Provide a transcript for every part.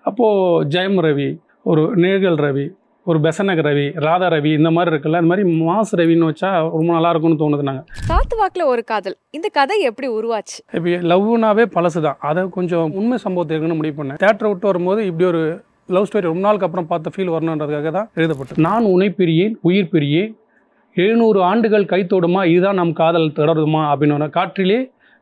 அப்போது ஜெயம் ரவி, ஒரு நேகல் ரவி, ஒரு பெசனக் ரவி, ராதா ரவி இந்த மாதிரி இருக்குல்ல, அந்த மாதிரி மாஸ் ரவின்னு வச்சா ரொம்ப நல்லா இருக்கும்னு தோணுது. நாங்கள் காத்து வாக்குல ஒரு காதல், இந்த கதை எப்படி உருவாச்சு? இப்போ லவ்னாவே பழசு தான், அதை கொஞ்சம் உண்மை சம்பவத்தை இருக்குன்னு முடிவு பண்ணேன். தேட்டரை விட்டு வரும்போது இப்படி ஒரு லவ் ஸ்டோரி ரொம்ப நாளுக்கு அப்புறம் பார்த்த ஃபீல் வரணுன்றதுக்காக தான் எழுதப்பட்டது. நான் உன்னை பிரியேன் உயிர் பிரியேன் 700 ஆண்டுகள் கைத்தோடுமா, இதுதான் நம் காதல் தொடருமா அப்படின்னு காற்றிலே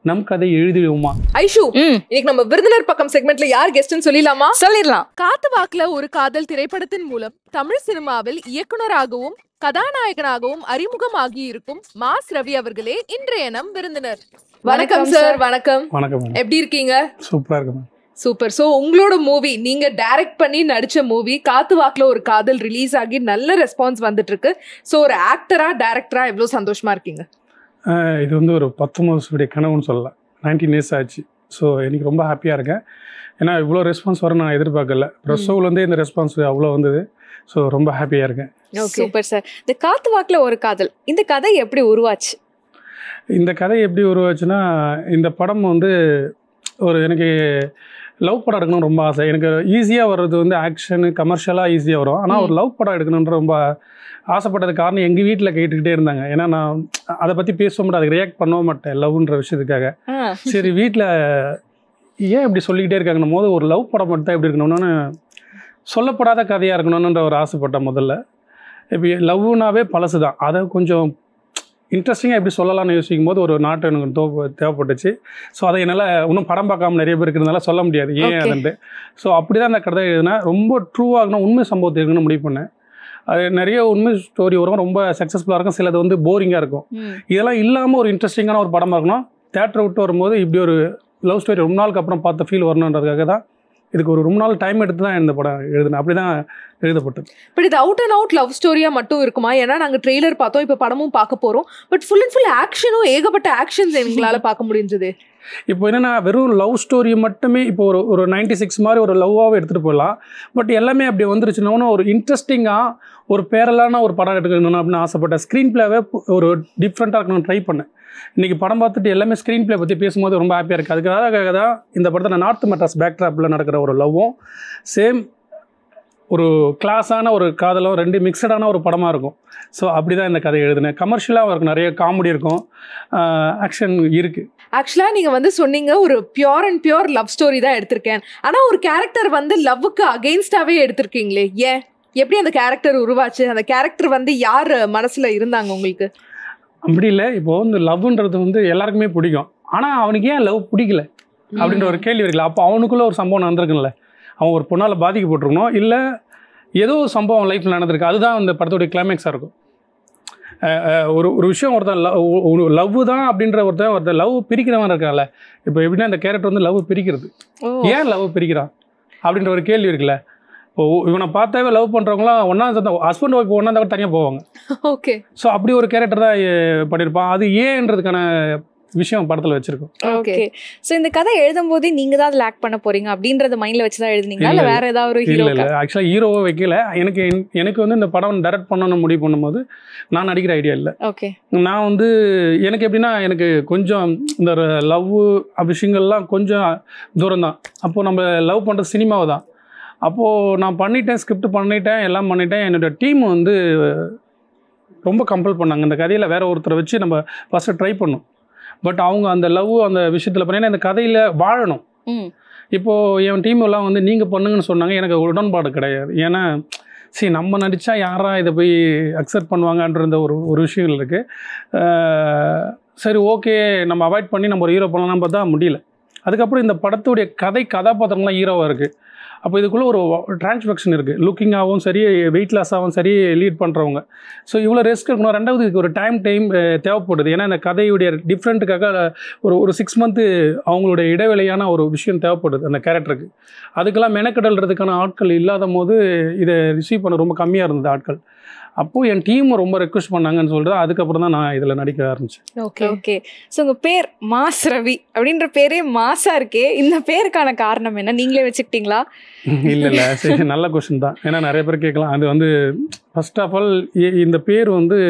நம் கதை எழுதிடுவோமா. ஐஷு, இன்னைக்கு நம்ம விருந்தினர் பக்கம் செக்மெண்ட்ல யார் கெஸ்ட்னு சொல்லிடலாமா? சொல்லிடலாம். காத்து வாக்குல ஒரு காதல் திரைப்படத்தின் மூலம் தமிழ் சினிமாவில் இயக்குனராகவும் கதாநாயகனாகவும் அறிமுகமாகி இருக்கும் மாஸ் ரவி அவர்களே இன்றைய நம் விருந்தினர். வணக்கம் சார். வணக்கம். வணக்கம். எப்படி இருக்கீங்க? சூப்பராக இருக்கு. சூப்பர். சோ உங்களோட மூவி, நீங்க டைரக்ட் பண்ணி நடிச்ச மூவி காத்து வாக்குல ஒரு காதல் ரிலீஸ் ஆகி நல்ல ரெஸ்பான்ஸ் வந்துட்டு இருக்கு. சோ ஒரு ஆக்டரா டைரக்டரா எவ்வளவு சந்தோஷமா இருக்கீங்க? இது வந்து ஒரு 19 வருஷத்துடைய கனவுன்னு சொல்லலாம். 19 இயர்ஸ் ஆச்சு. ஸோ எனக்கு ரொம்ப ஹாப்பியாக இருக்கேன். ஏன்னா இவ்வளோ ரெஸ்பான்ஸ் வரும் நான் எதிர்பார்க்கல. ப்ரெஸ்ஸோலேருந்தே இந்த ரெஸ்பான்ஸ் அவ்வளோ வந்தது. ஸோ ரொம்ப ஹாப்பியாக இருக்கேன். Super sir. இந்த காத்து வாக்குல ஒரு காதல், இந்த கதை எப்படி உருவாச்சு? இந்த கதை எப்படி உருவாச்சுன்னா, இந்த படம் வந்து ஒரு எனக்கு லவ் படம் எடுக்கணும்னு ரொம்ப ஆசை. எனக்கு ஈஸியாக வர்றது வந்து ஆக்ஷனு கமர்ஷியலாக ஈஸியாக வரும். ஆனால் ஒரு லவ் படம் எடுக்கணுன்ற ரொம்ப ஆசைப்பட்டது காரணம் எங்கள் வீட்டில் கேட்டுக்கிட்டே இருந்தாங்க. ஏன்னா நான் அதை பற்றி பேச மாட்டேன், அதுக்கு ரியாக்ட் பண்ணவும் மாட்டேன் லவ்ன்ற விஷயத்துக்காக. சரி வீட்டில் ஏன் இப்படி சொல்லிக்கிட்டே இருக்காங்கன்னும் போது ஒரு லவ் படம் மட்டும் தான் எப்படி இருக்கணும்னு சொல்லப்படாத கதையாக இருக்கணும்ன்ற ஒரு ஆசைப்பட்டேன் முதல்ல. இப்போ லவ்னாவே பழசு தான், அதை கொஞ்சம் இன்ட்ரெஸ்டிங்காக எப்படி சொல்லலாம்னு யோசிக்கும் போது ஒரு நாட்டு எனக்கு தேவைப்பட்டுச்சு. ஸோ அதை என்னால் இன்னும் படம் பார்க்காம நிறைய பேர் இருக்கிறதுனால சொல்ல முடியாது ஏன் அதுன்ட்டு. ஸோ அப்படி தான் அந்த கதை எழுதுனா ரொம்ப ட்ரூவாகணும், உண்மை சம்பவத்தை இருக்குன்னு முடிவு பண்ணேன். அது நிறைய உண்மை ஸ்டோரி வரும், ரொம்ப சக்ஸஸ்ஃபுல்லாக இருக்கும், சிலது வந்து போரிங்காக இருக்கும். இதெல்லாம் இல்லாமல் ஒரு இன்ட்ரெஸ்டிங்கான ஒரு படமாக இருக்கணும். தேட்டரை விட்டு வரும்போது இப்படி ஒரு லவ் ஸ்டோரி ரொம்ப நாளுக்கு அப்புறம் பார்த்த ஃபீல் வரணுன்றதுக்காக தான் இதுக்கு ஒரு ரொம்ப நாள் டைம் எடுத்து தான் இந்த படம் எழுதுனேன். அப்படி தான் எழுதப்பட்டது. பட் இது அவுட் அண்ட் அவுட் லவ் ஸ்டோரியா மட்டும் இருக்குமா? ஏன்னா நாங்க ட்ரெய்லர் பார்த்தோம், இப்போ படமும் பார்க்க போறோம். பட் ஃபுல் அண்ட் ஃபுல் ஆக்ஷனும் ஏகப்பட்ட ஆக்ஷன்ஸ் எங்களால பார்க்க முடிஞ்சது. இப்போ என்னென்னா வெறும் லவ் ஸ்டோரி மட்டுமே இப்போ ஒரு 96 மாதிரி ஒரு லவ்வாகவே எடுத்துகிட்டு போயிடலாம். பட் எல்லாமே அப்படி வந்துருச்சுன்னா ஒரு இன்ட்ரெஸ்டிங்காக ஒரு பேரலான ஒரு படம் எடுக்கணும் அப்படின்னு ஆசைப்பட்டேன். ஸ்க்ரீன் பிளேவே ஒரு டிஃப்ரெண்ட்டாக இருக்கணும்னு ட்ரை பண்ணேன். இன்றைக்கி படம் பார்த்துட்டு எல்லாமே ஸ்க்ரீன் பிளே பற்றி பேசும்போது ரொம்ப ஹாப்பியாக இருக்குது. அதுக்காக தான் இந்த படத்தை நார்த் மெட்ராஸ் பேக்ட்ராப்பில் நடக்கிற ஒரு லவ்வும் சேம் ஒரு கிளாஸான ஒரு காதலும் ரெண்டு மிக்சடான ஒரு படமாக இருக்கும். ஸோ அப்படி தான் இந்த கதை எழுதுனேன். கமர்ஷியலாக இருக்கும், நிறைய காமெடி இருக்கும், ஆக்ஷன் இருக்குது. ஆக்சுவலாக நீங்கள் வந்து சொன்னீங்க ஒரு pure and pure love story தான் எடுத்திருக்கேன். ஆனால் ஒரு கேரக்டர் வந்து லவ்வுக்கு அகெயின்ஸ்டாகவே எடுத்திருக்கீங்களே, ஏன்? எப்படி அந்த கேரக்டர் உருவாச்சு? அந்த கேரக்டர் வந்து யார் மனசில் இருந்தாங்க உங்களுக்கு? அப்படி இல்லை, இப்போ வந்து லவ்ன்றது வந்து எல்லாருக்குமே பிடிக்கும். ஆனால் அவனுக்கு ஏன் லவ் பிடிக்கல அப்படின்ற ஒரு கேள்வி இருக்குல்ல. அப்போ அவனுக்குள்ளே ஒரு சம்பவம் நடந்திருக்குல்ல, அவன் ஒரு பொண்ணால் பாதிக்கப்பட்டிருக்கணும், இல்லை ஏதோ ஒரு சம்பவம் லைஃப்பில் நடந்திருக்கு. அதுதான் இந்த படத்துடைய கிளைமேக்ஸாக இருக்கும். ஒரு விஷயம் ஒருத்தன் லவ் தான் அப்படின்ற ஒருத்தன் லவ் பிரிக்கிறவன் இருக்கான்ல. இப்போ எப்படின்னா இந்த கேரக்டர் வந்து லவ் பிரிக்கிறது, ஏன் லவ் பிரிக்கிறான் அப்படின்ற ஒரு கேள்வி இருக்குல்ல. இப்போ இவனை பார்த்தாவே லவ் பண்ணுறவங்களாம் ஒன்றா சேர்ந்தா ஹஸ்பண்ட் ஒய்ஃப் ஒன்றா தான் தனியாக போவாங்க. ஓகே. ஸோ அப்படி ஒரு கேரக்டர் தான் பண்ணியிருப்பான். அது ஏன்றதுக்கான விஷயம் படத்தில் வச்சிருக்கோம். ஓகே. ஸோ இந்த கதை எழுதும் போதே நீங்கள் தான் அதில் ஆக்ட் பண்ண போறீங்க அப்படின்றத மைண்டில் வச்சு தான் எழுதுனீங்களா, இல்லை வேற ஏதாவது ஒரு ஹீரோ? இல்லை, ஆக்சுவலாக ஹீரோவை வைக்கல. எனக்கு வந்து இந்த படம் டைரக்ட் பண்ணணும்னு முடிவு பண்ணும்போது நான் நடிக்கிற ஐடியா இல்லை. ஓகே. நான் வந்து எனக்கு எப்படின்னா எனக்கு கொஞ்சம் இந்த லவ் விஷயங்கள்லாம் கொஞ்சம் தூரம் தான். அப்போது நம்ம லவ் பண்ணுறது சினிமாவை தான். அப்போது நான் பண்ணிட்டேன், ஸ்கிரிப்ட் பண்ணிட்டேன், எல்லாம் பண்ணிட்டேன். என்னோடய டீம் வந்து ரொம்ப கம்பல் பண்ணாங்க இந்த கதையில் வேறு ஒருத்தரை வச்சு நம்ம ஃபஸ்ட்டு ட்ரை பண்ணோம். பட் அவங்க அந்த லவ் அந்த விஷயத்தில் பண்ணீங்கன்னா இந்த கதையில் வாழணும். இப்போது என் டீம் எல்லாம் வந்து நீங்கள் பண்ணுங்கன்னு சொன்னாங்க. எனக்கு உடன்பாடு கிடையாது. ஏன்னா சரி நம்ம நடித்தா யாரா இதை போய் அக்செப்ட் பண்ணுவாங்கன்ற ஒரு விஷயங்கள் இருக்குது. சரி ஓகே நம்ம அவாய்ட் பண்ணி நம்ம ஒரு ஹீரோ பண்ணலாம் பார்த்தா முடியல. அதுக்கப்புறம் இந்த படத்துடைய கதாபாத்திரம்லாம் ஹீரோவாக இருக்குது. அப்போ இதுக்குள்ளே ஒரு டிரான்ஸ்ஃபெக்ஷன் இருக்குது. லுக்கிங்காகவும் சரி, வெயிட் லாஸாகவும் சரி லீட் பண்ணுறவங்க. ஸோ இவ்வளோ ரிஸ்க் இருக்கணும். ரெண்டாவது இதுக்கு ஒரு டைம் தேவைப்படுது. ஏன்னா இந்த கதையுடைய டிஃப்ரெண்ட்டுக்காக ஒரு 6 மந்த்து அவங்களுடைய இடைவெளியான ஒரு விஷயம் தேவைப்படுது அந்த கேரக்டருக்கு. அதுக்கெல்லாம் மெனக்கடல்றதுக்கான ஆட்கள் இல்லாத போது இதை ரிசீவ் பண்ண ரொம்ப கம்மியாக இருந்தது ஆட்கள். அப்போது என் டீம் ரொம்ப ரெக்வஸ்ட் பண்ணாங்கன்னு சொல்லிட்டு அதுக்கப்புறம் தான் நான் இதில் நடிக்க ஆரம்பித்தேன். ஓகே. ஓகே. ஸோ உங்கள் பேர் மாஸ் ரவி அப்படின்ற பேரே மாஸாக இருக்கே, இந்த பேருக்கான காரணம் என்ன? நீங்களே வச்சுக்கிட்டீங்களா? இல்லை சரி, நல்ல கொஸ்டின் தான். ஏன்னா நிறைய பேர் கேட்கலாம். அது வந்து ஃபர்ஸ்ட் ஆஃப் ஆல் இந்த பேர் வந்து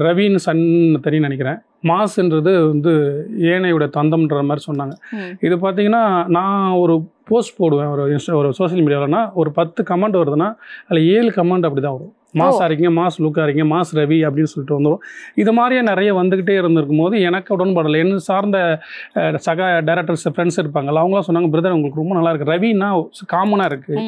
ரவின்னு சன் தெரியும் நினைக்கிறேன். மாசுன்றது வந்து ஏனையோட தந்தம்ன்ற மாதிரி சொன்னாங்க. இது பார்த்தீங்கன்னா நான் ஒரு போஸ்ட் போடுவேன் ஒரு சோஷியல் மீடியாவில்னா ஒரு 10 கமெண்ட் வருதுன்னா அதில் 7 கமெண்ட் அப்படி தான் வரும். மாஸ் ஆரிங்க, மாஸ் லுக் ஆரிங்க, மாஸ் ரவி அப்படின்னு சொல்லிட்டு வந்துடும். இது மாதிரியே நிறைய வந்துக்கிட்டே இருந்திருக்கும் போது எனக்கு உடன்படலை. என்ன சார்ந்த சக டைரக்டர்ஸ் ஃப்ரெண்ட்ஸ் இருப்பாங்கல்ல, அவங்களாம் சொன்னாங்க பிரதர் உங்களுக்கு ரொம்ப நல்லா இருக்குது, ரவின்னா காமனாக இருக்குது.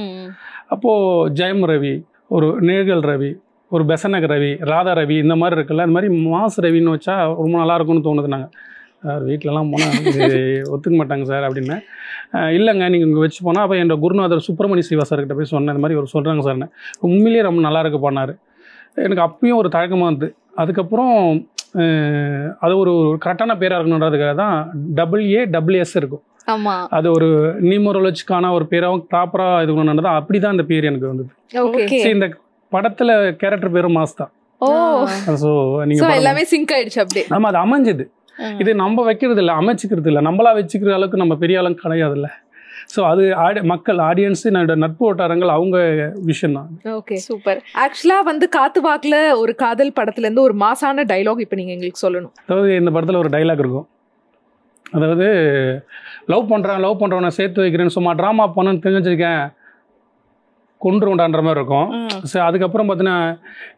அப்போது ஜெயம் ரவி, ஒரு நேகல் ரவி, ஒரு பெசனக் ரவி, ராதா ரவி, இந்த மாதிரி இருக்குல்ல, இந்த மாதிரி மாஸ் ரவின்னு வச்சா ரொம்ப நல்லாயிருக்கும்னு தோணுது. நாங்கள் சார் வீட்டிலலாம் போனால் ஒத்துக்க மாட்டாங்க சார் அப்படின்னு. இல்லைங்க நீங்கள் இங்கே வச்சு போனால் அப்போ என்னோட குருநாதர் சுப்பிரமணிய சிவா சார்கிட்ட போய் சொன்னேன், இந்த மாதிரி ஒரு சொல்கிறாங்க சார்னு. உண்மையிலேயே ரொம்ப நல்லா இருக்கு பண்ணார். எனக்கு அப்பயும் ஒரு தயக்கமாக இருந்தது. அதுக்கப்புறம் அது ஒரு கரெக்டான பேராக இருக்கணுன்றதுக்காக தான் AASS இருக்கும். ஆமாம், அது ஒரு நியூமரோலஜிக்கான ஒரு பேராகவும் ப்ராப்பராக இது பண்ணணும். அப்படி தான் அந்த பேர் எனக்கு வந்தது. சரி, இந்த படத்தில் கேரக்டர் பேரும் மாஸ் தான். ஸோ நீங்கள் எல்லாமே சிங்க் ஆயிடுச்சு அப்படியே. ஆமாம், அது அமைஞ்சது. இது நம்ம வைக்கிறது இல்லை, அமைச்சிக்கிறது இல்லை, நம்மளா வச்சுக்கிற அளவுக்கு நம்ம பெரிய அளவுக்கு கிடையாதுல்ல. ஸோ அது மக்கள் ஆடியன்ஸு என்னோட நட்பு வட்டாரங்கள் அவங்க விஷயம் தான். Okay, super. ஆக்சுவலாக வந்து காத்து வாக்கில் ஒரு காதல் படத்துலேருந்து ஒரு மாசான டைலாக் இப்போ நீங்கள் எங்களுக்கு சொல்லணும். அதாவது இந்த படத்தில் ஒரு டைலாக் இருக்கும். அதாவது லவ் பண்ணுறவனை சேர்த்து வைக்கிறேன்னு சும்மா ட்ராமா பண்ணணுன்னு தெரிஞ்சிருக்கேன், கொண்டுருண்டான்ற மாதிரி இருக்கும். ஸோ அதுக்கப்புறம் பார்த்தீங்கன்னா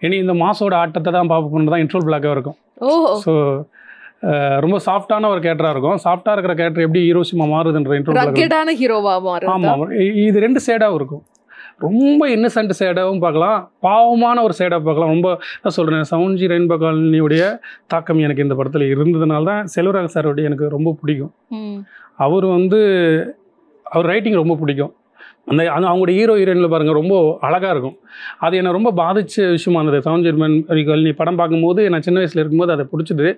இனி இந்த மாசோட ஆட்டத்தை தான் பார்ப்போம்னு தான் இன்ட்ரோல் பிளாக்காக இருக்கும். ஸோ ரொம்ப சாஃப்டான ஒரு கேரக்டராக இருக்கும். சாஃப்டாக இருக்கிற கேரக்டர் எப்படி ஹீரோசிமா மாறுதுன்ற இன்ட்ரோல் ஹீரோவாக. ஆமாம், இது 2 சேடாகவும் இருக்கும். ரொம்ப இன்னசென்ட் சேடாகவும் பார்க்கலாம், பாவமான ஒரு சேடாக பார்க்கலாம். ரொம்ப நான் சொல்கிறேன், சவுஞ்சி ரெயின்போ காலனியுடைய தாக்கம் எனக்கு இந்த படத்தில் இருந்ததுனால தான் செல்வராஜ் சாரோடைய எனக்கு ரொம்ப பிடிக்கும். அவர் ரைட்டிங் ரொம்ப பிடிக்கும். அவங்களோட ஹீரோயினில் பாருங்கள் ரொம்ப அழகாக இருக்கும். அது என்னை ரொம்ப பாதிச்ச விஷயமா இருந்தது. சவுஞ்சி காலனி படம் பார்க்கும்போது நான் சின்ன வயசில் இருக்கும்போது அதை பிடிச்சது.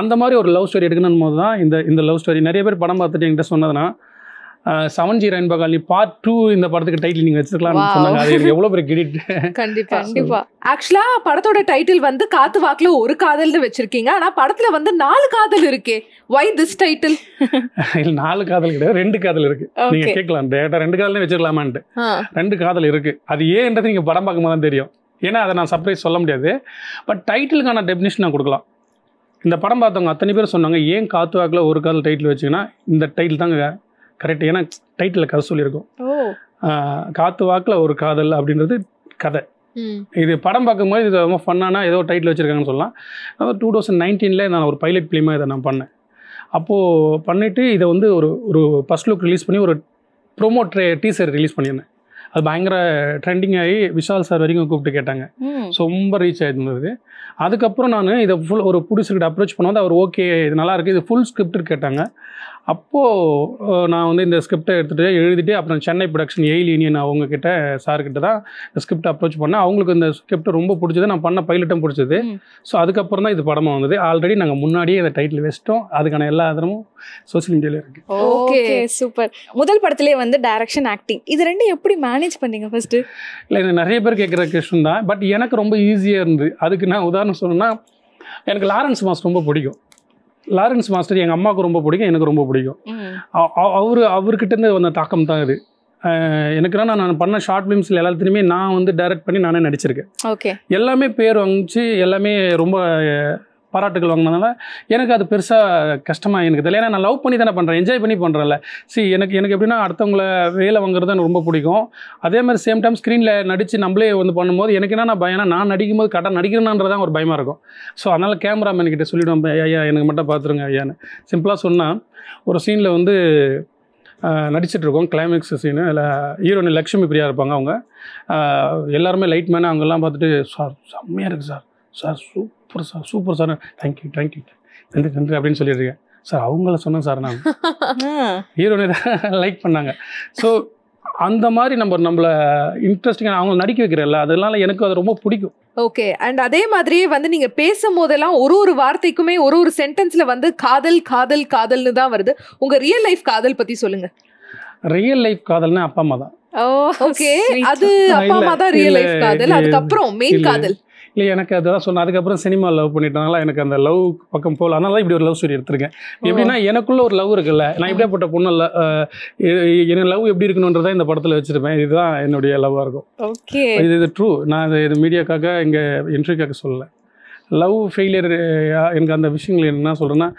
அந்த மாதிரி ஒரு லவ் ஸ்டோரி எடுக்கணும் போது தான் இந்த லவ் ஸ்டோரி நிறைய பேர் படம் பார்த்துட்டு என்கிட்ட சொன்னதுன்னா, சவுஞ்சி ரெயின்போ காலனி பார்ட் 2 இந்த படத்துக்கு டைட்டில் நீங்கள் வச்சுருக்கலாம்னு சொன்னாங்க. அது எனக்கு எவ்வளோ பெரிய கிரெடிட். கண்டிப்பாக. ஆக்சுவலாக படத்தோட டைட்டில் வந்து காத்து வாக்கில் ஒரு காதல்னு வச்சிருக்கீங்க, ஆனால் படத்தில் வந்து 4 காதல் இருக்கே. Why this title? இல்லை 4 காதல் கிடையாது, 2 காதல் இருக்குது. நீங்கள் கேட்கலாம் டேரக்டாக 2 காதல்னே வச்சுக்கலாமான்ட்டு. 2 காதல் இருக்குது. அது ஏன்றது நீங்கள் படம் பார்க்கும்போது தான் தெரியும். ஏன்னா அதை நான் சர்ப்ரைஸ் சொல்ல முடியாது. பட் டைட்டிலுக்கான டெஃபினிஷன் நான் கொடுக்கலாம். இந்த படம் பார்த்தவங்க அத்தனை பேர் சொன்னாங்க, ஏன் காத்து வாக்கில் ஒரு காதல் டைட்டில் வச்சிங்கன்னா இந்த டைட்டில் தாங்க கரெக்ட். ஏன்னா டைட்டில் கதை சொல்லியிருக்கோம். காத்து வாக்கில் ஒரு காதல் அப்படின்றது கதை. இது படம் பார்க்கும்போது இது ரொம்ப ஃபன்னான ஏதோ டைட்டில் வச்சுருக்காங்கன்னு சொல்லலாம். 2019 நான் ஒரு பைலட் ஃபிலிமாக இதை நான் பண்ணேன். அப்போது பண்ணிவிட்டு இதை வந்து ஒரு ஃபர்ஸ்ட் லுக் ரிலீஸ் பண்ணி ஒரு ப்ரோமோ டீசர் ரிலீஸ் பண்ணியிருந்தேன். அது பயங்கர ட்ரெண்டிங் ஆகி விஷால் சார் வரைக்கும் கூப்பிட்டு கேட்டாங்க. ஸோ ரொம்ப ரீச் ஆகிருந்தது. அதுக்கப்புறம் நான் இதை ஒரு ப்ரொடியூசர்கிட்ட அப்ரோச் பண்ணும்போது அவர் ஓகே இது நல்லாயிருக்கு, இது ஃபுல் ஸ்கிரிப்ட் கேட்டாங்க. அப்போது நான் வந்து இந்த ஸ்கிரிப்டை எடுத்துகிட்டு எழுதிட்டு அப்புறம் சென்னை ப்ரொடக்ஷன் யூனியன் அவங்கக்கிட்ட சார்கிட்ட தான் இந்த ஸ்கிரிப்ட் அப்ரோச் பண்ணேன். அவங்களுக்கு இந்த ஸ்கிரிப்ட் ரொம்ப பிடிச்சது, நான் பண்ண பைலட்டும் பிடிச்சது. ஸோ அதுக்கப்புறம் தான் இது படமாக வந்தது. ஆல்ரெடி நாங்கள் முன்னாடியே இந்த டைட்டில் வச்சிட்டோம். அதுக்கான எல்லா ஆதரமும் சோசியல் மீடியாவில் இருக்குது. Okay, super. முதல் படத்திலே வந்து டைரக்ஷன், ஆக்டிங் இது 2 எப்படி மேனேஜ் பண்ணீங்க ஃபர்ஸ்ட்டு? இல்லை, இது நிறைய பேர் கேட்குற கொஸ்டின் தான். பட் எனக்கு ரொம்ப ஈஸியாக இருந்தது. அதுக்கு நான் உதாரணம் சொல்லணும்னா, எனக்கு லாரன்ஸ் மாஸ்டர் ரொம்ப பிடிக்கும். லாரன்ஸ் மாஸ்டர் எங்கள் அம்மாவுக்கு ரொம்ப பிடிக்கும், எனக்கு ரொம்ப பிடிக்கும். அவர்கிட்டேருந்து வந்த தாக்கம் தான் இது. எனக்குன்னா நான் பண்ண ஷார்ட் ஃபிலிம்ஸில் எல்லாத்துலேயுமே நான் வந்து டைரக்ட் பண்ணி நானே நடிச்சிருக்கேன். ஓகே, எல்லாமே பேர் வாங்கிச்சு, எல்லாமே ரொம்ப பாராட்டுகள் வாங்கினதுனால எனக்கு அது பெருசாக கஷ்டமாக எனக்கு தெரியல. ஏன்னா நான் லவ் பண்ணி தானே பண்ணுறேன், என்ஜாய் பண்ணி பண்ணுறேன்ல. எனக்கு எப்படின்னா அடுத்தவங்கள வேலை வாங்குறது எனக்கு ரொம்ப பிடிக்கும். அதே மாதிரி சேம் டைம் ஸ்க்ரீனில் நடித்து நம்மளே வந்து பண்ணும்போது எனக்கு என்ன பயம்னா, நான் நடிக்கும்போது கரெக்டாக நடிக்கிறேன்றதான் ஒரு பயமாக இருக்கும். ஸோ அதனால் கேமராமேன் கிட்ட சொல்லிவிடுவோம், ஐயா எனக்கு மட்டும் பார்த்துருங்க ஐயான்னு. சிம்பிளாக சொன்னால் ஒரு சீனில் வந்து நடிச்சிட்ருக்கோம், கிளைமேக்ஸ் சீனு. இல்லை ஹீரோயின் லக்ஷ்மி பிரியா இருப்பாங்க. அவங்க எல்லாருமே லைட் மேனு அவங்கெல்லாம் பார்த்துட்டு, சார் செம்மையாக இருக்குது சார் சூப்பர் சார் தேங்க்யூ நன்றி அப்படின்னு சொல்லியிருக்கேன். சார் அவங்கள சொன்னேன் சார், நான் ஹீரோனை தான் லைக் பண்ணாங்க. ஸோ அந்த மாதிரி நம்மளை இன்ட்ரெஸ்டிங்காக அவங்க நடிக்க வைக்கிறல்ல, அதனால எனக்கு அது ரொம்ப பிடிக்கும். ஓகே. அண்ட் அதே மாதிரியே வந்து நீங்க பேசும் போதெல்லாம் ஒரு வார்த்தைக்குமே ஒரு சென்டென்ஸ்ல வந்து காதல் காதல் காதல்னு தான் வருது. உங்க ரியல் லைஃப் காதல் பத்தி சொல்லுங்க. ரியல் லைஃப் காதல்னா அப்பா அம்மா தான். ஓகே, அது அப்பா அம்மா தான் ரியல் லைஃப் காதல். அதுக்கப்புறம் மெயின் காதல் இல்லை, எனக்கு அதுதான் சொன்னேன். அதுக்கப்புறம் சினிமா லவ் பண்ணிட்டனால எனக்கு அந்த லவ் பக்கம் போகல. அதனால இப்படி ஒரு லவ் ஸ்டோரி எடுத்திருக்கேன். எப்படின்னா எனக்குள்ள ஒரு லவ் இருக்குல்ல, நான் எப்படியாப்பட்ட பொண்ணு இல்லை, என் லவ் எப்படி இருக்கணுன்றதை இந்த படத்தில் வச்சுருப்பேன். இதுதான் என்னுடைய லவ்வாக இருக்கும். ஓகே, இது ட்ரூ. நான் இது மீடியாக்காக இங்கே இன்டர்வியூக்காக சொல்லலை. லவ் ஃபெயிலியர் எனக்கு அந்த விஷயங்கள் என்ன சொல்கிறேன்னா,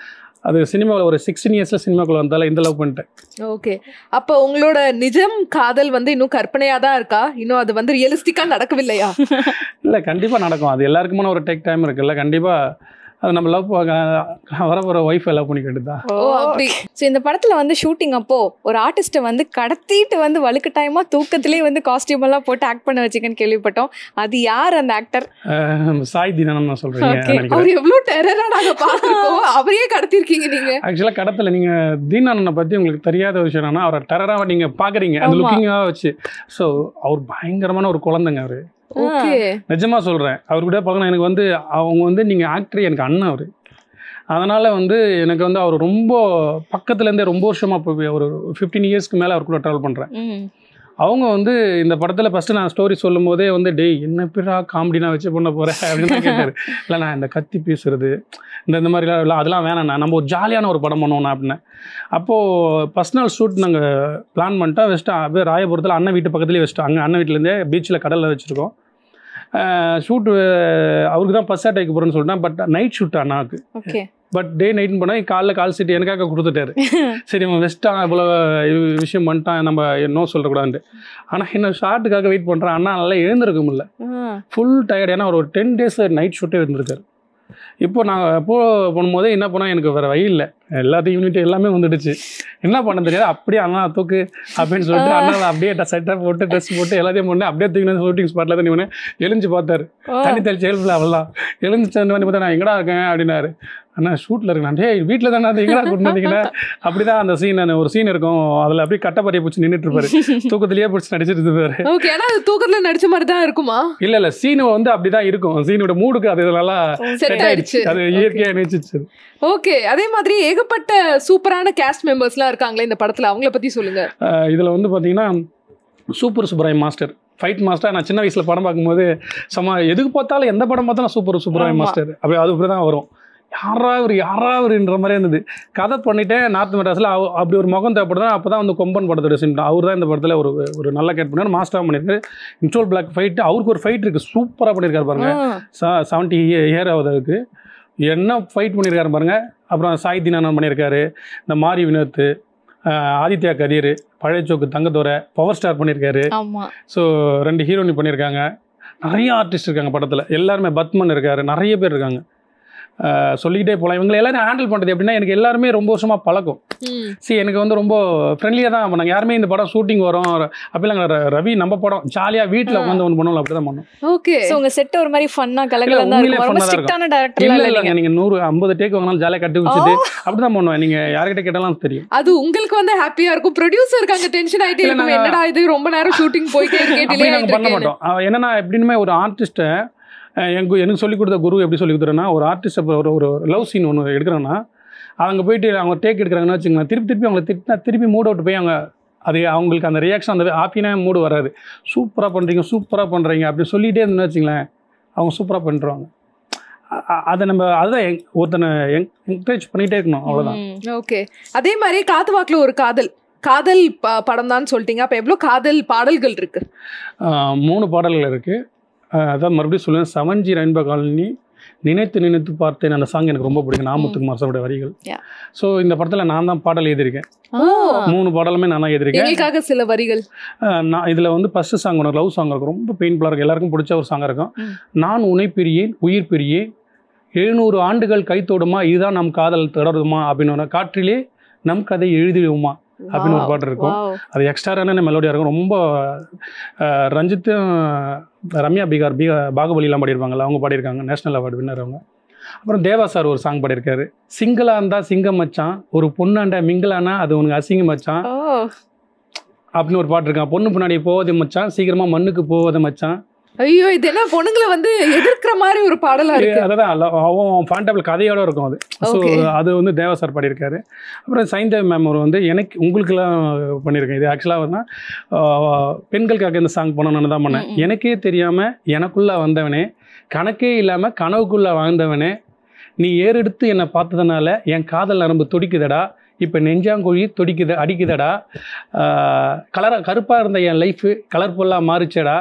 அது சினிமாவில் ஒரு 16 இயர்ஸில் சினிமாக்குள்ளே வந்தால இந்த லவ் பண்ணிட்டேன். ஓகே, அப்போ உங்களோட நிஜம் காதல் வந்து இன்னும் கற்பனையா தான் இருக்கா? இன்னும் அது வந்து ரியலிஸ்டிக்கா நடக்கவில்லையா? இல்லை, கண்டிப்பாக நடக்கும். அது எல்லாருக்குமான ஒரு டேக் டைம் இருக்குல்ல. கண்டிப்பாக அது நம்ம லவ் வர போகிற ஒய்ஃபை லவ் பண்ணிக்கிட்டு தான். ஓ அப்படி. ஸோ இந்த படத்துல வந்து ஷூட்டிங் அப்போ ஒரு ஆர்டிஸ்ட்டை வந்து கடத்திட்டு வந்து வலுக்கட்டாயமா தூக்கத்திலே வந்து காஸ்டியூம் எல்லாம் போட்டு ஆக்ட் பண்ண வச்சிங்கன்னு கேள்விப்பட்டோம். அது யார் அந்த ஆக்டர்? சாய் தீனன் நான் சொல்கிறேன் நினைக்கிறேன். அவர் எவ்வளவு டெரரா நாங்க பாத்துருக்கோம், அவரையே கடத்திருக்கீங்க நீங்க. ஆக்சுவலாக கடத்தில் நீங்கள் தீனனை பற்றி உங்களுக்கு தெரியாத விஷயம் என்னன்னா, அவரை டெரராக நீங்கள் பார்க்குறீங்க அந்த லுக்கிங்காக வச்சு. ஸோ அவர் பயங்கரமான ஒரு குழந்தைங்க. அவர் ஓகே, நிஜமாக சொல்கிறேன். அவர் கூட பார்க்கணும். எனக்கு வந்து அவங்க வந்து நீங்கள் ஆக்டர், எனக்கு அண்ணன் அவர். அதனால் வந்து எனக்கு வந்து அவர் ரொம்ப பக்கத்துலேருந்தே ரொம்ப வருஷமாக போய் ஒரு 15 இயர்ஸ்க்கு மேலே அவர் கூட ட்ராவல் பண்ணுறேன். அவங்க வந்து இந்த படத்தில் ஃபஸ்ட்டு நான் ஸ்டோரி சொல்லும் போதே வந்து டேய் என்ன பேரா காமெடினா வச்சு பண்ண போகிறேன் அப்படின்னு தான் கேட்டார். இல்லை நான் இந்த கத்தி பேசுறது இந்த மாதிரிலாம் இல்லை, அதெல்லாம் வேணாண்ணா, நம்ம ஒரு ஜாலியான ஒரு படம் பண்ணுவோண்ணா அப்படின்னேன். அப்போது ஃபஸ்ட் நாள் ஷூட் நாங்கள் பிளான் பண்ணிட்டா வச்சுட்டு அப்படியே ராயபுரத்தில் அண்ணன் வீட்டு பக்கத்துலேயே வச்சுட்டோம். அங்கே அண்ணன் வீட்டிலேருந்தே பீச்சில் கடலில் வச்சுருக்கோம். ஷூட்டு அவருக்கு தான் ஃபஸ்ட் ஷாட் வைக்க போகிறேன்னு சொல்லிட்டேன். பட் நைட் ஷூட் அண்ணாவுக்கு. ஓகே. பட் டே நைட்னு பண்ணால் காலைல கால் சீட்டு எனக்காக கொடுத்துட்டாரு. சரி அவன் வெஸ்ட்டான் இவ்வளோ விஷயம் பண்ணிட்டான், நம்ம நோ சொல்லக்கூடாதுன்ட்டு. ஆனால் என்ன ஷார்ட்டுக்காக வெயிட் பண்ணுறேன். அண்ணா நல்லா எழுந்திருக்க முடியல, ஃபுல் டயர்ட். ஏன்னா ஒரு 10 days நைட் ஷூட்டே இருந்திருக்காரு. இப்போ நான் போகும்போதே என்ன பண்ணால் எனக்கு வேறு வழி இல்லை, எல்லாத்தையும் யூனிட் எல்லாமே வந்துடுச்சு, என்ன பண்ண தெரியாது. அப்படியே அண்ணா தூக்கு அப்படின்னு சொல்லிட்டு அண்ணா அப்படியே செட்டாக போட்டு ட்ரெஸ் போட்டு எல்லாத்தையும் போட்டு அப்படியே தூக்கி ஷூட்டிங் ஸ்பாட்டில் தான் நீ எழுந்து பார்த்தாரு. தண்ணி தெளிச்சு எழுப்பல அவள்லாம் எழுந்துச்சு வந்து பார்த்தா நான் எங்கடா இருக்கேன் அப்படின்னாரு. அண்ணா ஷூட்டில் இருக்கேன். டே வீட்டில் தானே அது எங்கடா கூட்டு வந்தீங்கன்னா அப்படி தான் அந்த சீன். ஒரு சீன் இருக்கும், அதில் அப்படியே கட்டப்பறையை பிடிச்சி நின்றுட்டு இருப்பாரு, தூக்கத்திலேயே பிடிச்சி நடிச்சிட்டு இருப்பாரு. ஓகே, ஆனா அது தூக்கத்துல நடிச்ச மாதிரி தான் இருக்குமா? இல்லை சீனு வந்து அப்படிதான் இருக்கும். சீனோட மூடுக்கு அது நல்லா செட் ஆயிடுச்சு, அது இயற்கையாக நினைச்சிச்சு. ஓகே, அதே மாதிரி ஏகப்பட்ட சூப்பரான கேஸ்ட் மெம்பர்ஸ்லாம் இருக்காங்களே இந்த படத்துல, அவங்கள பத்தி சொல்லுங்க. இதில் வந்து பார்த்தீங்கன்னா super Subbarayan master, fight master. நான் சின்ன வயசில் படம் பார்க்கும்போது எதுக்கு பார்த்தாலும் எந்த படம் பார்த்தாலும் சூப்பர் சுப்பராயன் மாஸ்டர் அப்படி அது இப்படி தான் வரும். யாராவதுன்ற மாதிரி இருந்தது. கதை பண்ணிட்டேன் நார்த் மெட்ராஸில் அப்படி ஒரு முகம் தேவைப்படுதா. அப்போ தான் வந்து கொம்பன் படத்தோட சிம்டம். அவர் தான் இந்த படத்தில் ஒரு நல்ல கேட் பண்ணார், மாஸ்டராக பண்ணியிருக்காரு. இன்ட்ரோல் பிளாக் ஃபைட்டு, அவருக்கு ஒரு ஃபைட் இருக்குது, சூப்பராக பண்ணியிருக்காரு பாருங்க. 70 இயர் ஆகுது அதுக்கு, என்ன ஃபைட் பண்ணியிருக்காரு பாருங்க. அப்புறம் சாய் தீனன் பண்ணியிருக்காரு, இந்த மாரி வினோத், ஆதித்யா கதீர், பழையச்சோக்கு தங்கத்தோரை, பவர் ஸ்டார் பண்ணியிருக்காரு. ஸோ 2 ஹீரோயின் பண்ணியிருக்காங்க. நிறைய ஆர்டிஸ்ட் இருக்காங்க படத்தில், எல்லாருமே பத்மன் இருக்காரு, நிறைய பேர் இருக்காங்க. சொல்லிக்கிட்டே போகலாம். இவங்களை எல்லாரும் ஹேண்டில் பண்ணுறது எப்படின்னா, எனக்கு எல்லாருமே ரொம்ப வருஷமாக பழக்கம். எனக்கு வந்து ரொம்ப ஃப்ரெண்ட்லியாக தான் பண்ணாங்க. யாருமே இந்த படம் ஷூட்டிங் வரும் அப்படிலாம் ரவி நம்ம படம் ஜாலியாக வீட்டில் உட்காந்து ஒன்று பண்ணலாம் அப்படி தான் பண்ணோம். ஓகே, ஸோ உங்கள் செட் ஒரு மாதிரி ஃபன்னாக கலகலன்னு ரொம்ப ஸ்ட்ரிக்டான டைரக்டர் இல்லைங்க. நீங்கள் 150 டேக் வாங்கினாலும் ஜாலியாக கட்டி வச்சுட்டு அப்படி தான் பண்ணுவேன். நீங்கள் யார்கிட்ட கேட்டாலும் தெரியும். அது உங்களுக்கு வந்து ஹாப்பியாக இருக்கும். ப்ரொடியூசருக்கு அங்கே டென்ஷன் ஆகிட்டே இருக்கும், என்னடா இது ரொம்ப நேரம் ஷூட்டிங் போயிட்டே இருக்கே. நாங்கள் பண்ண மாட்டோம். என்னன்னா எப்படின்னுமே ஒரு ஆர்டிஸ்ட்டை எனக்கு சொல்லிக் கொடுத்த குரு எப்படி சொல்லி கொடுத்துறேன்னா, ஒரு ஆர்டிஸ்ட்டை ஒரு லவ் சீன் ஒன்று எடுக்கிறேன்னா, அங்கே போயிட்டு அவங்க டேக் எடுக்கிறாங்கன்னு வச்சுக்கோங்க, திருப்பி அவங்களை திட்டினா திருப்பி மூட் அவுட் போய் அவங்க அது அவங்களுக்கு அந்த ரியாக்ஷன் அந்த ஹாப்பினா மூடு வராது. சூப்பராக பண்ணுறீங்க அப்படி சொல்லிகிட்டே இருந்தேன்னு வச்சுங்களேன், அவங்க சூப்பராக பண்ணுறாங்க. அதை நம்ம அதுதான் ஒருத்தனை என்கரேஜ் பண்ணிகிட்டே இருக்கணும், அவ்வளோதான். ஓகே, அதே மாதிரி காத்து வாக்கில் ஒரு காதல் படம் தான் சொல்லிட்டீங்க. அப்போ எவ்வளோ காதல் பாடல்கள் இருக்குது? 3 பாடல்கள் இருக்குது. அதான் மறுபடியும் சொல்லுவேன், 7G ரெயின்போ காலனி, நினைத்து பார்த்தேன், அந்த சாங் எனக்கு ரொம்ப பிடிக்கும், நாமுத்துக்குமார் சாரோட வரிகள். ஸோ இந்த படத்தில் நான் தான் பாடல் எழுதியிருக்கேன். 3 பாடலுமே நான் தான் எழுதியிருக்கேன். சில வரிகள் நான் இதில் வந்து ஃபஸ்ட்டு சாங் ஒன்று லவ் சாங் இருக்கும், ரொம்ப பெயின்ஃபுல்லாக இருக்கும், எல்லாருக்கும் பிடிச்ச ஒரு சாங்காக இருக்கும். நான் உன்னை பிரியேன் உயிர் பிரியேன் 700 ஆண்டுகள் கைத்தோடுமா, இதுதான் நம் காதல் தொடருமா அப்படின்னு, காற்றிலே நம் கதை எழுதிடுவோமா அப்படின்னு ஒரு பாட்டு இருக்கும். அது எக்ஸ்ட்ரான மெலோடியாக இருக்கும். ரொம்ப ரஞ்சித்தும் ரம்யா பாகுபலிலாம் பாடியிருப்பாங்கல்ல, அவங்க பாடியிருக்காங்க, நேஷனல் அவார்டு வின்னர் அவங்க. அப்புறம் தேவா சார் ஒரு சாங் பாடியிருக்காரு, சிங்கிளா இருந்தா சிங்கம் மச்சான், ஒரு பொண்ணாண்டா மிங்கிளானா அது உனக்கு அசிங்கம் மச்சான் அப்படின்னு ஒரு பாட்டு இருக்கான். பொண்ணு பின்னாடி போவதே மச்சான், சீக்கிரமா மண்ணுக்கு போவதை மச்சான். ஐயோ, இது என்ன பொண்ணுங்களை வந்து எதிர்க்கிற மாதிரி ஒரு பாடலா இருக்கு. அதான் அவன் ஃபாண்டபிள் கதையோட இருக்கும் அது. ஸோ அது வந்து தேவா சார் பாடியிருக்காரு. அப்புறம் சைந்தேவ் மேம் ஒரு வந்து உங்களுக்கெல்லாம் பண்ணியிருக்கேன். இது ஆக்சுவலாக வந்து பெண்களுக்காக இந்த சாங் பண்ணணும்னு தான் பண்ணேன். எனக்கே தெரியாமல் எனக்குள்ளே வந்தவனே, கணக்கே இல்லாமல் கனவுக்குள்ளே வாழ்ந்தவனே, நீ ஏறெடுத்து என்னை பார்த்ததுனால என் காதல் நரம்பு துடிக்குதடா, இப்போ நெஞ்சாங்குழி அடிக்குதடா, கருப்பாக இருந்த என் லைஃபு கலர்ஃபுல்லாக மாறிச்சடா,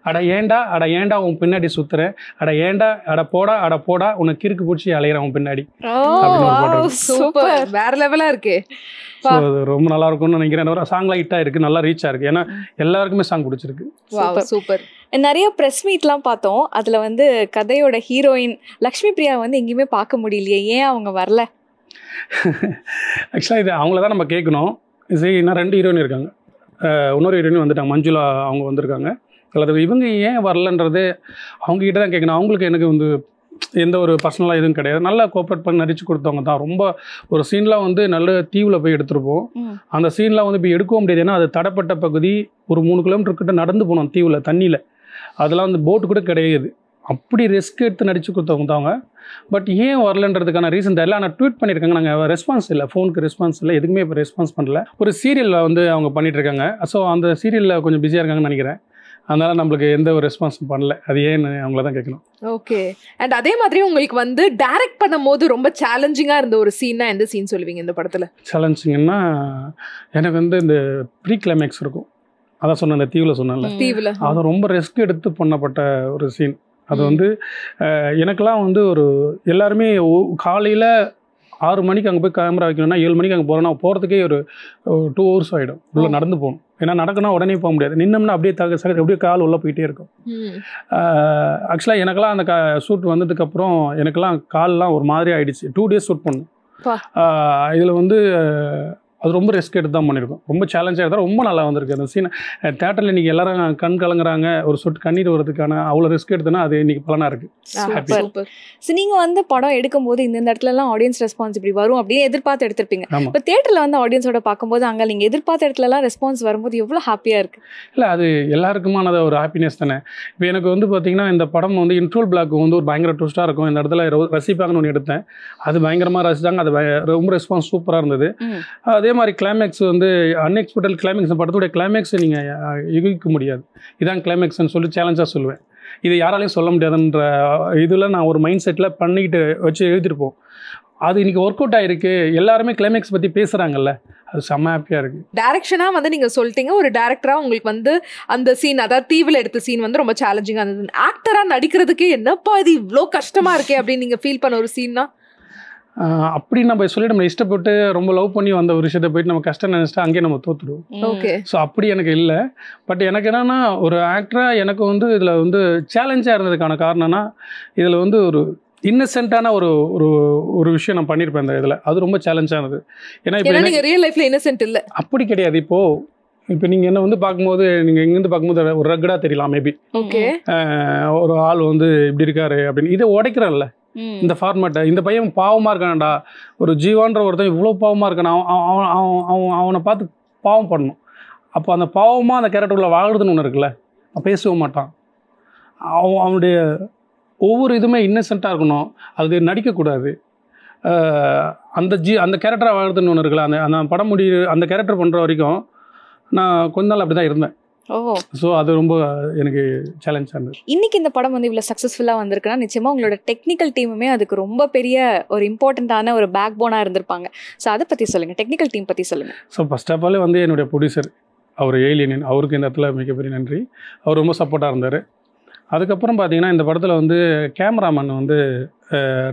அட ஏண்டா உன் பின்னாடி சுத்துறேன், அட போடா உனக்கு கிறுக்கு பிடிச்சி அலையிறேன் உன் பின்னாடி. அப்படின்னு ஒரு பாட்டு இருக்கு. சூப்பர், வேற லெவலா இருக்கே. ஸோ அது ரொம்ப நல்லா இருக்கும்னு நினைக்கிறேன். ஒரு சாங்லாம் ஹிட்டாக இருக்குது, நல்லா ரீச்சாக இருக்குது. ஏன்னா எல்லாருக்குமே சாங் பிடிச்சிருக்கு. சூப்பர். நிறைய ப்ரெஸ் மீட்லாம் பார்த்தோம். அதில் வந்து கதையோட ஹீரோயின் லக்ஷ்மி பிரியா வந்து எங்கேயுமே பார்க்க முடியலையே, ஏன் அவங்க வரல? ஆக்சுவலாக இது அவங்கள தான் நம்ம கேட்கணும். சரி, இன்னும் 2 ஹீரோயின் இருக்காங்க, இன்னொரு ஹீரோயின் வந்துட்டாங்க, மஞ்சுளா அவங்க வந்திருக்காங்க. அல்லது இவங்க ஏன் வரலன்றது அவங்ககிட்ட தான் கேட்கணும். அவங்களுக்கு எனக்கு வந்து எந்த ஒரு பர்சனலாக எதுவும் கிடையாது. நல்லா கோஆப்ரேட் பண்ணி நடிச்சு கொடுத்தவங்க தான். ரொம்ப ஒரு சீன்லாம் வந்து நல்ல தீவில் போய் எடுத்துருப்போம். அந்த சீன்லாம் வந்து இப்போ எடுக்கவும் முடியாது. ஏன்னா அது தடப்பட்ட பகுதி, ஒரு 3 கிலோமீட்டர் கிட்ட நடந்து போனோம் தீவில், தண்ணியில். அதெல்லாம் வந்து போட்டு கூட கிடையாது. அப்படி ரிஸ்க் எடுத்து நடிச்சு கொடுத்தவங்க தான் அவங்க. பட் ஏன் வரலன்றதுக்கான ரீசன் தெரியல. ஆனால் ட்வீட் பண்ணியிருக்காங்க, நாங்கள் ரெஸ்பான்ஸ் இல்லை, ஃபோனுக்கு ரெஸ்பான்ஸ் இல்லை, எதுக்குமே இப்போ ரெஸ்பான்ஸ் பண்ணல. ஒரு சீரியலில் வந்து அவங்க பண்ணிகிட்ருக்காங்க. ஸோ அந்த சீரியலில் கொஞ்சம் பிஸியாக இருக்காங்கன்னு நினைக்கிறேன். அதனால் நம்மளுக்கு எந்த ஒரு ரெஸ்பான்ஸும் பண்ணல. அது ஏன்னு அவங்கள தான் கேட்கணும். ஓகே. அண்ட் அதே மாதிரி உங்களுக்கு வந்து டைரக்ட் பண்ணும்போது ரொம்ப சேலஞ்சிங்காக இருந்த ஒரு சீன்னா எந்த சீன் சொல்லுவீங்க இந்த படத்தில்? சேலஞ்சிங்கன்னா எனக்கு வந்து இந்த ப்ரீ கிளைமேக்ஸ் இருக்கும். அதான் சொன்னேன், இந்த தீவில் சொன்னேன்ல, தீவில் அது ரொம்ப ரிஸ்க் எடுத்து பண்ணப்பட்ட ஒரு சீன். அது வந்து எனக்கெல்லாம் வந்து ஒரு எல்லாருமே காலையில் 6 மணிக்கு அங்கே போய் கேமரா வைக்கணும்னா 7 மணிக்கு அங்கே போகிறோன்னா போகிறதுக்கே ஒரு 2 hours ஆகிடும். உள்ளே நடந்து போகணும். ஏன்னா நடக்கணும் உடனே போக முடியாது. நின்னோம்னா அப்படியே அப்படியே கால் உள்ளே போயிட்டே இருக்கும். ஆக்சுவலாக எனக்கெல்லாம் அந்த ஷூட் வந்ததுக்கப்புறம் எனக்கெல்லாம் கால்லாம் ஒரு மாதிரி ஆகிடுச்சு. 2 days ஷூட் பண்ணணும். இதில் வந்து அது ரொம்ப ரிஸ்க் எடுத்து தான் பண்ணியிருக்கோம். ரொம்ப சேலஞ்சாக இருந்தால் ரொம்ப நல்லா வந்திருக்கு அந்த சீன். தேட்டரில் இன்றைக்கி எல்லாரும் கண் கலங்குறாங்க, ஒரு சொட்டு கண்ணீர் வரதுக்கான அவ்வளோ ரிஸ்க் எடுத்தோன்னா அது இன்றைக்கி பலனாக இருக்குது. சூப்பர். ஸோ நீங்கள் வந்து படம் எடுக்கும்போது இந்த இடத்துலலாம் ஆடியன்ஸ் ரெஸ்பான்ஸ் இப்படி வரும் அப்படின்னு எதிர்பார்த்து எடுத்திருப்பீங்க. இப்போ தேட்டரில் வந்து ஆடியன்ஸோட பார்க்கும்போது அங்கே நீங்கள் எதிர்பார்த்த இடத்துலலாம் ரெஸ்பான்ஸ் வரும்போது எவ்வளோ ஹாப்பியாக இருக்குது? இல்லை, அது எல்லாருக்குமானது ஒரு ஹாப்பினஸ் தானே. இப்போ எனக்கு வந்து பார்த்திங்கன்னா இந்த படம் வந்து இன்ட்ரோல் பிளாக் வந்து ஒரு பயங்கர ட்விஸ்ட்டாக இருக்கும். இந்த இடத்துல ரசிப்பாங்கன்னு ஒன்று எடுத்தேன், அது பயங்கரமாக ரசித்தாங்க. அது ரொம்ப ரெஸ்பான்ஸ் சூப்பராக இருந்தது. அதே மாதிரி கிளைமேக்ஸ் வந்து அன்எக்ஸ்பெக்டட் கிளைமேக்ஸ். படத்துடைய கிளைமேக்ஸை நீங்கள் யூகிக்க முடியாது. இதான் கிளைமேக்ஸ்ன்னு சொல்லி சேலஞ்சாக சொல்லுவேன். இது யாராலையும் சொல்ல முடியாதுன்ற இதில் நான் ஒரு மைண்ட் செட்டில் பண்ணிக்கிட்டு வச்சு எழுதிருப்போம். அது இன்றைக்கி ஒர்க் அவுட் ஆகிருக்கு. எல்லாருமே கிளைமேக்ஸ் பற்றி பேசுகிறாங்கல்ல, அது செம்ம ஹாப்பியாக இருக்குது. டைரக்ஷனாக வந்து நீங்கள் சொல்லிட்டீங்க, ஒரு டேரக்டராக உங்களுக்கு வந்து அந்த சீன், அதாவது தீவில் எடுத்த சீன் வந்து ரொம்ப சேலஞ்சிங்காக இருந்தது. ஆக்டராக நடிக்கிறதுக்கு என்னப்பா இது இவ்வளோ கஷ்டமாக இருக்கே அப்படின்னு நீங்கள் ஃபீல் பண்ண ஒரு சீன்னா? அப்படி நம்ம சொல்லிட்டு நம்ம இஷ்டப்பட்டு ரொம்ப லவ் பண்ணி வந்த ஒரு விஷயத்தை போயிட்டு நம்ம கஷ்டம் நினச்சிட்டா அங்கேயே நம்ம தோற்றுடுவோம். ஓகே. ஸோ அப்படி எனக்கு இல்லை. பட் எனக்கு என்னென்னா ஒரு ஆக்டராக எனக்கு வந்து இதில் வந்து சேலஞ்சாக இருந்ததுக்கான காரணம்னா இதில் வந்து ஒரு இன்னசென்ட்டான ஒரு ஒரு விஷயம் நான் பண்ணியிருப்பேன் இந்த இதில். அது ரொம்ப சேலஞ்சானது. ஏன்னா இப்போ நீங்கள் ரியல் லைஃப்பில் இன்னசென்ட் இல்லை அப்படி கிடையாது. இப்போ நீங்கள் என்ன வந்து பார்க்கும்போது நீங்கள் இங்கேருந்து பார்க்கும்போது ஒரு ரக்கடாக தெரியலாம் மேபி. ஓகே. ஒரு ஆள் வந்து இப்படி இருக்காரு அப்படின்னு இதை உடைக்கிறேன்ல இந்த ஃபார்மேட்டை. இந்த பையன் பாவமாக இருக்கான்டா, ஒரு ஜீவான்ற ஒருத்தன் இவ்வளோ பாவமாக இருக்கான், அவனை பார்த்து பாவம் பண்ணணும். அப்போ அந்த பாவமாக அந்த கேரக்டருக்குள்ள வாழ்றதுன்னு ஒன்று இருக்குல்ல, பேசவும் மாட்டான். அவனுடைய ஒவ்வொரு இதுவுமே இன்னசென்ட்டாக இருக்கணும், அது நடிக்கக்கூடாது. அந்த கேரக்டராக வாழ்றதுன்னு ஒன்று இருக்குல்ல, அந்த படம் அந்த கேரக்டர் பண்ணுற வரைக்கும் நான் கொஞ்ச நாள் அப்படி தான் இருந்தேன். ஸோ அது ரொம்ப எனக்கு சேலஞ்சாக இருந்தது. இன்னைக்கு இந்த படம் வந்து இவ்வளோ சக்ஸஸ்ஃபுல்லாக வந்திருக்குன்னா நிச்சயமாக உங்களோட டெக்னிக்கல் டீமுமே அதுக்கு ரொம்ப பெரிய ஒரு இம்பார்ட்டண்ட்டான ஒரு பேக் போனாக இருந்திருப்பாங்க. ஸோ அதை பற்றி சொல்லுங்கள், டெக்னிக்கல் டீம் பற்றி சொல்லுங்கள். ஸோ ஃபர்ஸ்ட் ஆஃப் ஆல் வந்து என்னுடைய ப்ரொடியூசர் அவர் ஏலியன், அவருக்கு இந்த இடத்துல மிகப்பெரிய நன்றி. அவர் ரொம்ப சப்போர்ட்டாக இருந்தார். அதுக்கப்புறம் பார்த்தீங்கன்னா இந்த படத்தில் வந்து கேமராமேன் வந்து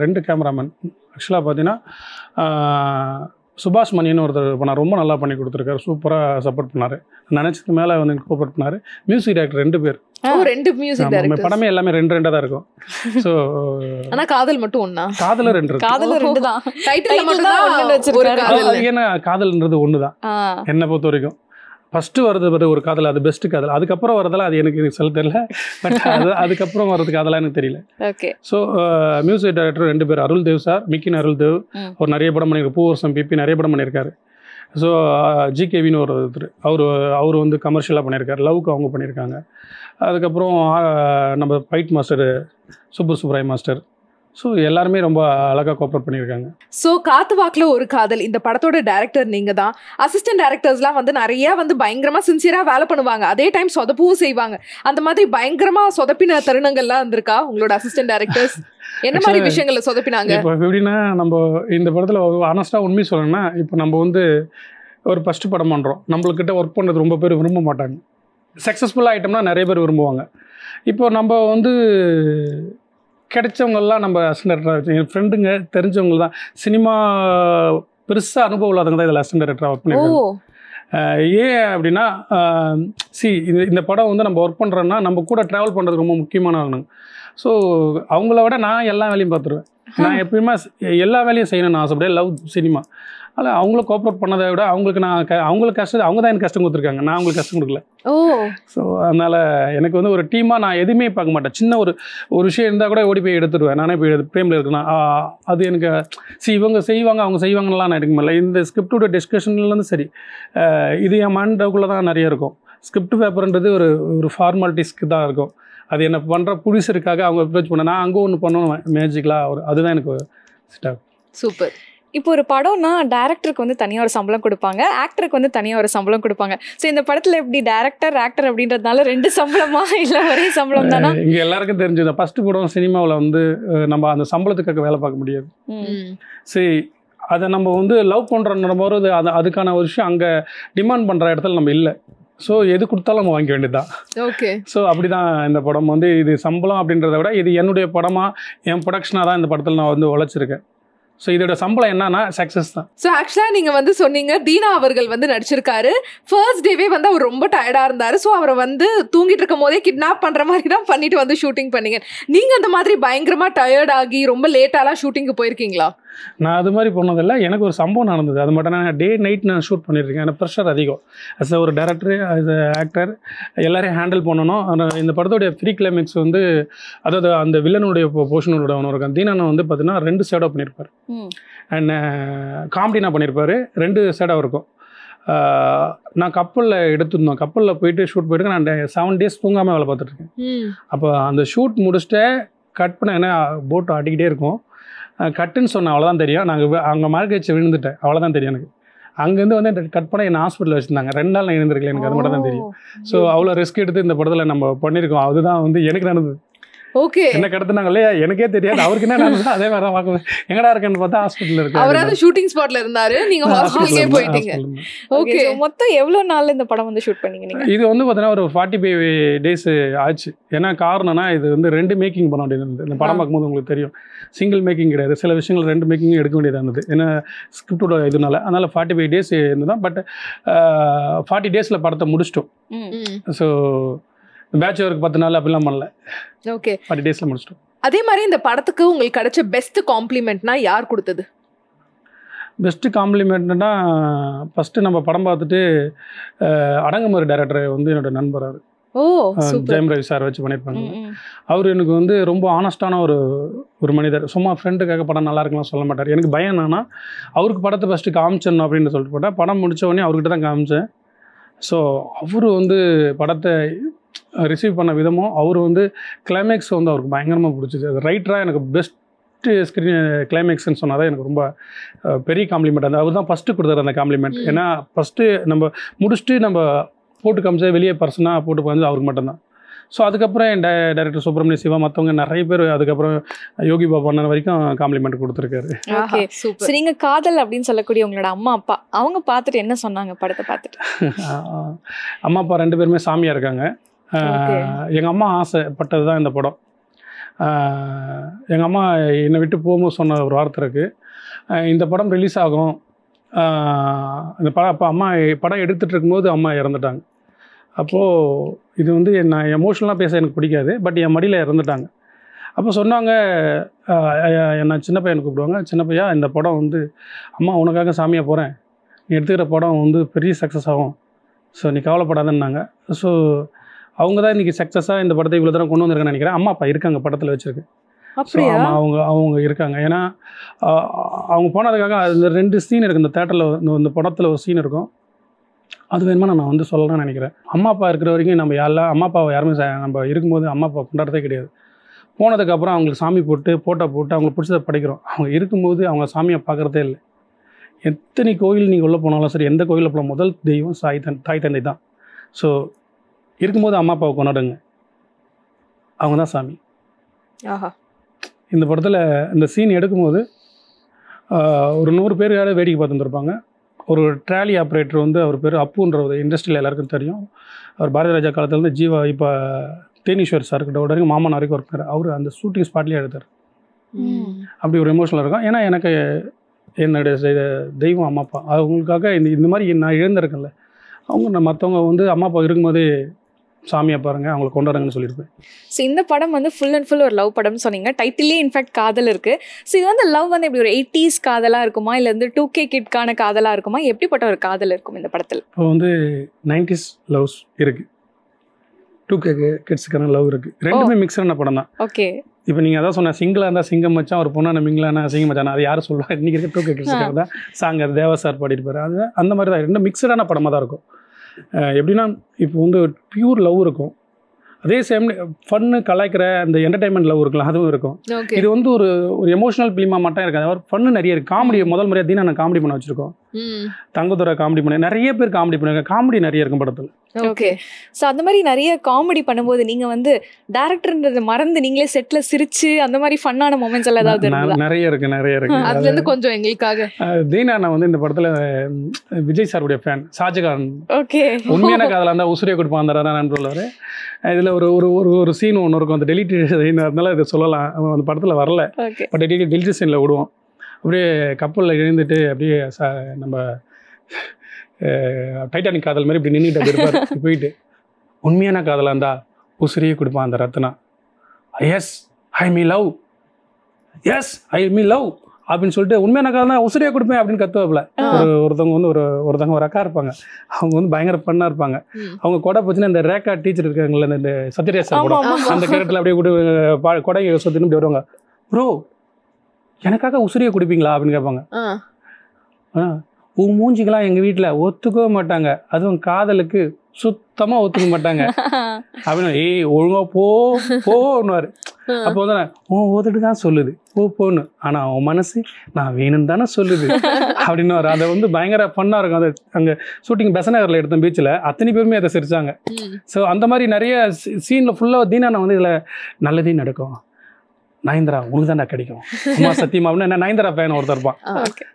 2 கேமராமேன். ஆக்சுவலாக பார்த்தீங்கன்னா சுபாஷ் மணியன்னு ஒருத்தர் பண்ணார், ரொம்ப நல்லா பண்ணி கொடுத்துருக்காரு, சூப்பராக சப்போர்ட் பண்ணார். நினச்சதுக்கு மேலே வந்து கோஆப்ரேட் பண்ணார். மியூசிக் டைரக்டர் 2 பேர். 2 மியூசிக் டைரக்டர். படமே எல்லாமே 2 தான் இருக்கும். ஸோ ஆனால் காதல் மட்டும் ஒன்றா? காதல் 2 இருக்கு. காதல் 2 தான். டைட்டில் மட்டும் தான். ஏன்னா காதல்ன்றது ஒன்று தான் என்னை பொறுத்த வரைக்கும். ஃபஸ்ட்டு வர்றது ஒரு காதல், அது பெஸ்ட்டு காதல். அதுக்கப்புறம் வரதெல்லாம் அது எனக்கு சொல்ல தெரியல. பட் அதுக்கப்புறம் வர்றதுக்கு அதெல்லாம் எனக்கு தெரியல. ஓகே. ஸோ மியூசிக் டைரக்டர் 2 பேர், அருள் தேவ் சார், மிக்கின் அருள் தேவ். அவர் நிறைய படம் பண்ணியிருக்காரு, பூவரசம் பிபி நிறைய படம் பண்ணியிருக்காரு. ஸோ ஜிகேவின்னு ஒருத்தர், அவர் வந்து கமர்ஷியலாக பண்ணியிருக்காரு, லவ்க்கு அவங்க பண்ணியிருக்காங்க. அதுக்கப்புறம் நம்ம fight master Subbaraj master. So எல்லாருமே ரொம்ப அழகாக கோஆப்ரேட் பண்ணியிருக்காங்க. ஸோ காத்து வாக்கில் ஒரு காதல் இந்த படத்தோட டைரக்டர் நீங்கள் தான். அசிஸ்டன்ட் டைரக்டர்ஸ்லாம் வந்து நிறையா வந்து பயங்கரமாக சின்சியராக வேலை பண்ணுவாங்க, அதே டைம் சொதப்பவும் செய்வாங்க. அந்த மாதிரி பயங்கரமாக சொதப்பின தருணங்கள்லாம் இருந்திருக்கா உங்களோட அசிஸ்டன்ட் டைரக்டர்ஸ்? என்ன மாதிரி விஷயங்களை சொதப்பினாங்க? இப்போ எப்படின்னா நம்ம இந்த படத்தில் ஆனஸ்டாக உண்மை சொல்லணும்னா, இப்போ நம்ம வந்து ஒரு ஃபஸ்ட்டு படம் பண்ணுறோம், நம்மளுக்கிட்ட ஒர்க் பண்ணுறது ரொம்ப பேர் விரும்ப மாட்டாங்க. சக்ஸஸ்ஃபுல்லாக ஆகிட்டோம்னா நிறைய பேர் விரும்புவாங்க. இப்போ நம்ம வந்து கிடைச்சவங்கெல்லாம் நம்ம அசிஸ்டன்ட் டைரக்டர் என் ஃப்ரெண்டுங்க தெரிஞ்சவங்க தான், சினிமா பெருசாக அனுபவம் இல்லாதவங்க தான் இதில் அசிஸ்டன்ட் டைரக்டராக ஒர்க் பண்ணியிருக்காங்க. ஏன் அப்படின்னா இந்த படம் வந்து நம்ம ஒர்க் பண்ணுறோன்னா நம்ம கூட ட்ராவல் பண்ணுறது ரொம்ப முக்கியமானவங்க. ஸோ அவங்கள விட நான் எல்லா வேலையும் பார்த்துருவேன். நான் எப்பயுமே எல்லா வேலையும் செய்யணும்னு ஆசைப்படேன். Love cinema. அதில் அவங்கள கோஆப்ரேட் பண்ணதை விட அவங்களுக்கு நான் அவங்களுக்கு கஷ்டம், அவங்க தான் எனக்கு கஷ்டம் கொடுத்துருக்காங்க, நான் அவங்களுக்கு கஷ்டம் கொடுக்கல. ஸோ அதனால் எனக்கு வந்து ஒரு டீமாக நான் எதுவுமே பார்க்க மாட்டேன். சின்ன ஒரு விஷயம் இருந்தால் கூட ஓடி போய் எடுத்துருவேன். நானே போய் பிரேமில் இருக்குன்னா அது எனக்கு இவங்க செய்வாங்க அவங்க செய்வாங்கலாம் நான் எடுக்க முடியல. இந்த ஸ்கிரிப்டோட டிஸ்கஷன்லேருந்து சரி, இது என் மைண்டுக்குள்ளே தான் நிறைய இருக்கும். ஸ்கிரிப்ட் பேப்பர்ன்றது ஒரு ஃபார்மாலிட்டிஸ்க்கு தான் இருக்கும். அது என்ன பண்ணுற ப்ரொடியூசருக்காக அவங்க அப்ரோச் பண்ண, நான் அங்கே ஒன்று பண்ணுவேன் மேஜிக்கலாக, அதுதான் எனக்கு செட் ஆகும். சூப்பர். இப்போ ஒரு படம்னா டேரக்டருக்கு வந்து தனியாக ஒரு சம்பளம் கொடுப்பாங்க, ஆக்டருக்கு வந்து தனியாக ஒரு சம்பளம் கொடுப்பாங்க. ஸோ இந்த படத்தில் எப்படி டேரக்டர் ஆக்டர் அப்படின்றதுனால 2 சம்பளமா இல்லை ஒரே சம்பளம் தானா? இங்கே எல்லாருக்கும் தெரிஞ்சது ஃபஸ்ட்டு படம் சினிமாவில் வந்து நம்ம அந்த சம்பளத்துக்காக வேலை பார்க்க முடியாது. சரி, அதை நம்ம வந்து லவ் பண்ணுறோன்ற போது அதுக்கான ஒரு விஷயம் அங்கே டிமாண்ட் பண்ணுற இடத்துல நம்ம இல்லை. ஸோ எது கொடுத்தாலும் நம்ம வாங்க வேண்டியதுதான். ஓகே. ஸோ அப்படி தான் இந்த படம் வந்து, இது சம்பளம் அப்படின்றத விட இது என்னுடைய படமாக என் ப்ரொடக்ஷனாக தான் இந்த படத்தில் நான் வந்து உழைச்சிருக்கேன். ஸோ இதோட சம்பளம் என்னன்னா சக்ஸஸ் தான். ஸோ ஆக்சுவலாக நீங்கள் வந்து சொன்னீங்க தீனா அவர்கள் வந்து நடிச்சிருக்காரு. ஃபர்ஸ்ட் டேவே வந்து அவர் ரொம்ப டயர்டாக இருந்தார். ஸோ அவரை வந்து தூங்கிட்டு இருக்கும் போதே கிட்னாப் பண்ணுற மாதிரி தான் பண்ணிட்டு வந்து ஷூட்டிங் பண்ணீங்க. நீங்கள் அந்த மாதிரி பயங்கரமாக டயர்ட் ஆகி ரொம்ப லேட்டாலாம் ஷூட்டிங்கு போயிருக்கீங்களா? நான் அது மாதிரி போனதில்லை. எனக்கு ஒரு சம்பவம் நடந்தது. அது மட்டும் நான் டே நைட் நான் ஷூட் பண்ணியிருக்கேன். எனக்கு ப்ரெஷர் அதிகம். அஸ் ஒரு டேரக்டர், அஸ் ஆக்டர், எல்லாரையும் ஹேண்டில் பண்ணணும். இந்த படத்தோடைய ப்ரீ கிளைமேக்ஸ் வந்து, அதாவது அந்த வில்லனுடைய போர்ஷனோட ஒன்று இருக்கும். தீனான வந்து பார்த்தீங்கன்னா 2 ஷேடாக பண்ணியிருப்பார். அண்ட் காமெடினா பண்ணியிருப்பார். 2 ஷேடாக இருக்கும். நான் கப்பலில் எடுத்துருந்தோம். கப்பலில் போயிட்டு ஷூட் போயிட்டு நான் 7 days தூங்காமல் வேலை பார்த்துட்ருக்கேன். அப்போ அந்த ஷூட் முடிச்சுட்டு கட் பண்ண, ஏன்னா போட்டு ஆட்டிக்கிட்டே இருக்கும். கட்டுன்னு சொன்னேன், அவ்வளோதான் தெரியும். நாங்கள் அங்கே மார்க் வச்சு விழுந்துட்டேன், அவ்வளோதான் தெரியும் எனக்கு. அங்கேருந்து வந்து கட் பண்ண என்ன ஹாஸ்பிட்டலில் வச்சுருந்தாங்க. 2 நாள் நான் இருந்திருக்கல, எனக்கு அது மட்டும் தான் தெரியும். ஸோ அவ்வளோ ரிஸ்க் எடுத்து இந்த படத்தில் நம்ம பண்ணியிருக்கோம். அதுதான் வந்து எனக்கு நடந்தது. ஓகே. என்ன கடத்துனாங்க இல்லையா, எனக்கே தெரியாது. அவருக்கு என்ன நடந்தது அதே மாதிரி தான் பார்க்குவேன். எங்கடா இருக்குன்னு பார்த்தா ஹாஸ்பிட்டல் இருக்கு. அவராவது ஷூட்டிங் ஸ்பாட்ல இருந்தாரு, நீங்க ஹாஸ்பிட்டலுக்கே போயிட்டீங்க. ஓகே. மொத்தம் எவ்வளோ நாள் இந்த படம் வந்து ஷூட் பண்ணீங்க நீங்க? இது வந்து பார்த்தீங்கன்னா ஒரு 45 days ஆச்சு. ஏன்னா காரணம்னா இது வந்து 2 மேக்கிங் பண்ண வேண்டியது இருந்தது. இந்த படம் பார்க்கும்போது உங்களுக்கு தெரியும், சிங்கிள் மேக்கிங் கிடையாது. சில விஷயங்கள் 2 மேக்கிங் எடுக்க வேண்டியதாக இருந்தது. ஏன்னா ஸ்கிரிப்டோட இதனால. அதனால் 45 days இருந்ததான். பட் 40 daysல படத்தை முடிச்சிட்டோம். ஸோ பேச்சுலருக்கு 10 நாள் அப்படிலாம் பண்ணல. ஓகே. 40 daysல முடிச்சிட்டோம். அதே மாதிரி இந்த படத்துக்கு உங்களுக்கு கிடைச்ச பெஸ்ட் காம்ப்ளிமெண்ட்னா யார் கொடுத்தது? பெஸ்ட்டு காம்ப்ளிமெண்ட்னா ஃபஸ்ட்டு நம்ம படம் பார்த்துட்டு அடங்கமறு டைரக்டர் வந்து என்னோட நண்பர். ஜெயம் ரவி சார் வச்சு பண்ணியிருப்பாங்க. அவர் எனக்கு வந்து ரொம்ப ஆனஸ்டான ஒரு மனிதர். சும்மா ஃப்ரெண்டுக்காக படம் நல்லா இருக்கலாம் சொல்ல மாட்டார். எனக்கு பயம் என்னன்னா, அவருக்கு படத்தை ஃபஸ்ட்டு காமிச்சிடணும் அப்படின்னு சொல்லிட்டு போட்டேன். படம் முடித்த உடனே அவர்கிட்ட தான் காமிச்சேன். ஸோ அவர் வந்து படத்தை ரிசீவ் பண்ண விதமும், அவர் வந்து கிளைமேக்ஸ் வந்து அவருக்கு பயங்கரமாக பிடிச்சிது. அது ரைட்டராக எனக்கு பெஸ்ட்டு ஸ்க்ரீன் கிளைமேக்ஸ்ன்னு சொன்னால் தான் எனக்கு ரொம்ப பெரிய காம்ப்ளிமெண்ட். அந்த அவர் தான் ஃபஸ்ட்டு கொடுத்தாரு அந்த காம்ப்ளிமெண்ட். ஏன்னா ஃபஸ்ட்டு நம்ம முடிச்சுட்டு நம்ம போட்டு காமிச்சா வெளியே பர்சனாக போட்டு காமிச்சா அவருக்கு மட்டும்தான். ஸோ அதுக்கப்புறம் என் டைரக்டர் சுப்ரமணிய சிவா மற்றவங்க நிறைய பேர், அதுக்கப்புறம் யோகி பாபா அண்ணன் வரைக்கும் காம்ப்ளிமெண்ட் கொடுத்துருக்காரு. ஓகே. சரி, நீங்கள் காதல் அப்படின்னு சொல்லக்கூடிய உங்களோட அம்மா அப்பா அவங்க பார்த்துட்டு என்ன சொன்னாங்க படத்தை பார்த்துட்டு? அம்மா அப்பா 2 பேருமே சாமியாக இருக்காங்க. எங்கள் அம்மா ஆசைப்பட்டது தான் இந்த படம். எங்கள் அம்மா என்னை விட்டு போகும்போது சொன்ன ஒரு வார்த்தை இருக்குது, இந்த படம் ரிலீஸ் ஆகும். இந்த படம் அப்போ அம்மா படம் எடுத்துகிட்டு இருக்கும்போது அம்மா இறந்துட்டாங்க. அப்போது இது வந்து நான் எமோஷ்னலாக பேச எனக்கு பிடிக்காது, பட் என் மடியில் இறந்துட்டாங்க. அப்போ சொன்னாங்க, என்ன சின்ன பையனை கூப்பிடுவாங்க, சின்ன பையா இந்த படம் வந்து அம்மா உனக்காக சாமியாக போகிறேன், நீ எடுத்துக்கிற படம் வந்து பெரிய சக்ஸஸ் ஆகும், ஸோ நீ கவலைப்படாதன்னாங்க. ஸோ அவங்க தான் இன்றைக்கி சக்ஸஸாக இந்த படத்தை இவ்வளோ தூரம் கொண்டு வந்திருக்கேன்னு நினைக்கிறேன். அம்மா அப்பா இருக்காங்க படத்தில் வச்சுருக்கு. ஸோ ஆமாம், அவங்க இருக்காங்க. ஏன்னா அவங்க போனதுக்காக அந்த 2 சீன் இருக்குது இந்த தேட்டரில். இந்த படத்தில் ஒரு சீன் இருக்கும், அது வேணுமா நான் வந்து சொல்லலாம்னு நினைக்கிறேன். அம்மா அப்பா இருக்கிற வரைக்கும் நம்ம அம்மா அப்பாவை யாருமே நம்ம இருக்கும்போது அம்மா அப்பா கொண்டாடுறதே கிடையாது. போனதுக்கப்புறம் அவங்களுக்கு சாமி போட்டு போட்டோ போட்டு அவங்களுக்கு பிடிச்சதை படிக்கிறோம். அவங்க இருக்கும்போது அவங்க சாமியை பார்க்குறதே இல்லை. எத்தனை கோயில் நீங்கள் உள்ளே போனாலும் சரி, எந்த கோயிலில் போனால் முதல் தெய்வம் தாய் தந்தை தான். ஸோ இருக்கும்போது அம்மா அப்பாவை கொண்டாடுங்க, அவங்க தான் சாமி. இந்த படத்தில் இந்த சீன் எடுக்கும்போது ஒரு 100 பேர் யாரும் வேடிக்கை பார்த்துருப்பாங்க. ஒரு ட்ராலி ஆப்ரேட்டர் வந்து அவர் பேர் அப்புன்ற ஒரு இண்டஸ்ட்ரியில் எல்லாருக்கும் தெரியும். அவர் பாரதி ராஜா காலத்துலேருந்து ஜீவா இப்போ தேனீஸ்வர் சார் கிட்ட வரைக்கும் மாமன் வரைக்கும் ஒர்க் பண்ணார். அவர் அந்த ஷூட்டிங் ஸ்பாட்லேயே எடுத்தார். அப்படி ஒரு எமோஷனல் இருக்கும். ஏன்னா எனக்கு என்னுடைய தெய்வம் அம்மா அப்பா, அவங்களுக்காக இந்த மாதிரி நான் இழந்திருக்கேன்ல, அவங்க மற்றவங்க வந்து அம்மா அப்பா இருக்கும்போது சாமியை பாருங்கள் அவங்களை கொண்டாடுங்கன்னு சொல்லியிருப்பேன். ஸோ இந்த படம் வந்து ஃபுல் அண்ட் ஃபுல் ஒரு லவ் படம்னு சொன்னீங்க. டைட்டிலே இன்ஃபேக்ட் காதல் இருக்குது. ஸோ இது வந்து லவ் வந்து எப்படி ஒரு 80s காதலாக இருக்குமா, இல்லை வந்து 2K கிட்கான காதலாக இருக்குமா, எப்படிப்பட்ட ஒரு காதல் இருக்கும் இந்த படத்தில்? இப்போ வந்து 90s லவ்ஸ் இருக்குது, 2K கிட்ஸுக்கான லவ் இருக்குது. ரெண்டுமே மிக்சரான படம் தான். ஓகே. இப்போ நீங்கள் அதான் சொன்ன சிங்கிளாக இருந்தால் சிங்கம் மச்சான், ஒரு பொண்ணான மிங்கிலான சிங்கம் மச்சான், அது யாரும் சொல்லுவா? இன்றைக்கி இருக்க 2K கிட்ஸுக்காக தான் சாங் அது தேவா சார் பாடிட்டு அது அந்த மாதிரி தான். ரெண்டும் மிக்சடான படமாக தான் இருக்கும். எப்படின்னா இப்போ வந்து பியூர் லவ் இருக்கும், அதே சேம் ஃபன்னு கலாய்க்கிற அந்த என்டர்டைன்மெண்ட் லவ் இருக்கலாம், அதுவும் இருக்கும். இது வந்து ஒரு எமோஷனல் ஃபிலிமாக மட்டும் இருக்காது. அவர் ஃபன்னு நிறைய இருக்குது. காமெடி முதல் முறையாக தீனா நான் காமெடி பண்ண வச்சுருக்கோம். தங்கதுரை காமெடி பண்ண, நிறைய பேர் காமெடி பண்ணிருக்காங்க. காமெடி நிறைய இருக்கும் படத்தில். ஓகே. ஸோ அந்த மாதிரி நிறைய காமெடி பண்ணும்போது நீங்கள் வந்து டேரக்டர்ன்றதை மறந்து நீங்களே செட்டில் சிரிச்சு அந்த மாதிரி ஃபன்னான மூமெண்ட்ஸ் எல்லாம் ஏதாவது நிறைய இருக்குது. அதுலேருந்து கொஞ்சம் எங்களுக்காக தீனா நான் வந்து இந்த படத்தில் விஜய் சாருடைய ஃபேன். ஷாஜகான் ஓகே உண்மையான காதலாக இருந்தால் உசுரிய கொடுப்பான் நண்பர். இதில் ஒரு சீன் ஒன்று இருக்கும், அந்த டெலிட்டட் சீன், அதனால இதை சொல்லலாம். அந்த படத்தில் வரல, பட் டெலிட்டட் சீனில் விடுவோம். அப்படியே கப்பலில் எழுந்துட்டு அப்படியே நம்ம டைட்டானிக் காதல் மாதிரி இப்படி நின்றுட்டு அப்படி இருப்பார். போயிட்டு உண்மையான காதலாக இருந்தா உசுரியே கொடுப்பான் அந்த Ratna. Yes I me love, yes I me love அப்படின்னு சொல்லிட்டு உண்மையான காதல் தான் உசுரியே கொடுப்பேன் அப்படின்னு கத்துவாப்புல. ஒருத்தவங்க வந்து ஒருத்தவங்க ஒரு அக்கா இருப்பாங்க, அவங்க வந்து பயங்கர பண்ணா இருப்பாங்க. அவங்க கொடை போச்சுன்னா இந்த ரேக்கா டீச்சர் இருக்காங்கல்ல, இந்த சத்யராஜ் சார் கூட அந்த கேரக்டர்ல அப்படியே கூட கொடை சொத்துன்னு இப்படி வருவாங்க. ப்ரோ எனக்காக உசுரியை குடிப்பீங்களா அப்படின்னு கேட்பாங்க. உன் மூஞ்சிக்கெல்லாம் எங்கள் வீட்டில் ஒத்துக்கவே மாட்டாங்க, அதுவும் காதலுக்கு சுத்தமாக ஒத்துக்க மாட்டாங்க அப்படின்னு. ஏய் ஒழுங்கா போன்னுவார். அப்போ வந்து உன் ஓதுட்டு தான் சொல்லுது போன்னு, ஆனால் அவன் மனசு நான் வேணும்னு தானே சொல்லுது அப்படின்னு. அதை வந்து பயங்கர ஃபன்னாக இருக்கும். அது அங்கே ஷூட்டிங் பெசநகரில் எடுத்த பீச்சில் அத்தனை பேருமே அதை சிரிச்சாங்க. ஸோ அந்த மாதிரி நிறைய சீனில் ஃபுல்லாக தீனா நான் வந்து இதில் நல்லதே நடக்கும், நயன்தாரா உனக்கு தான்டா கிடைக்கும், அம்மா சத்தியமா அப்படின்னு. என்ன நயன்தாரா ஃபேன் ஒருத்தர் இருப்பான்.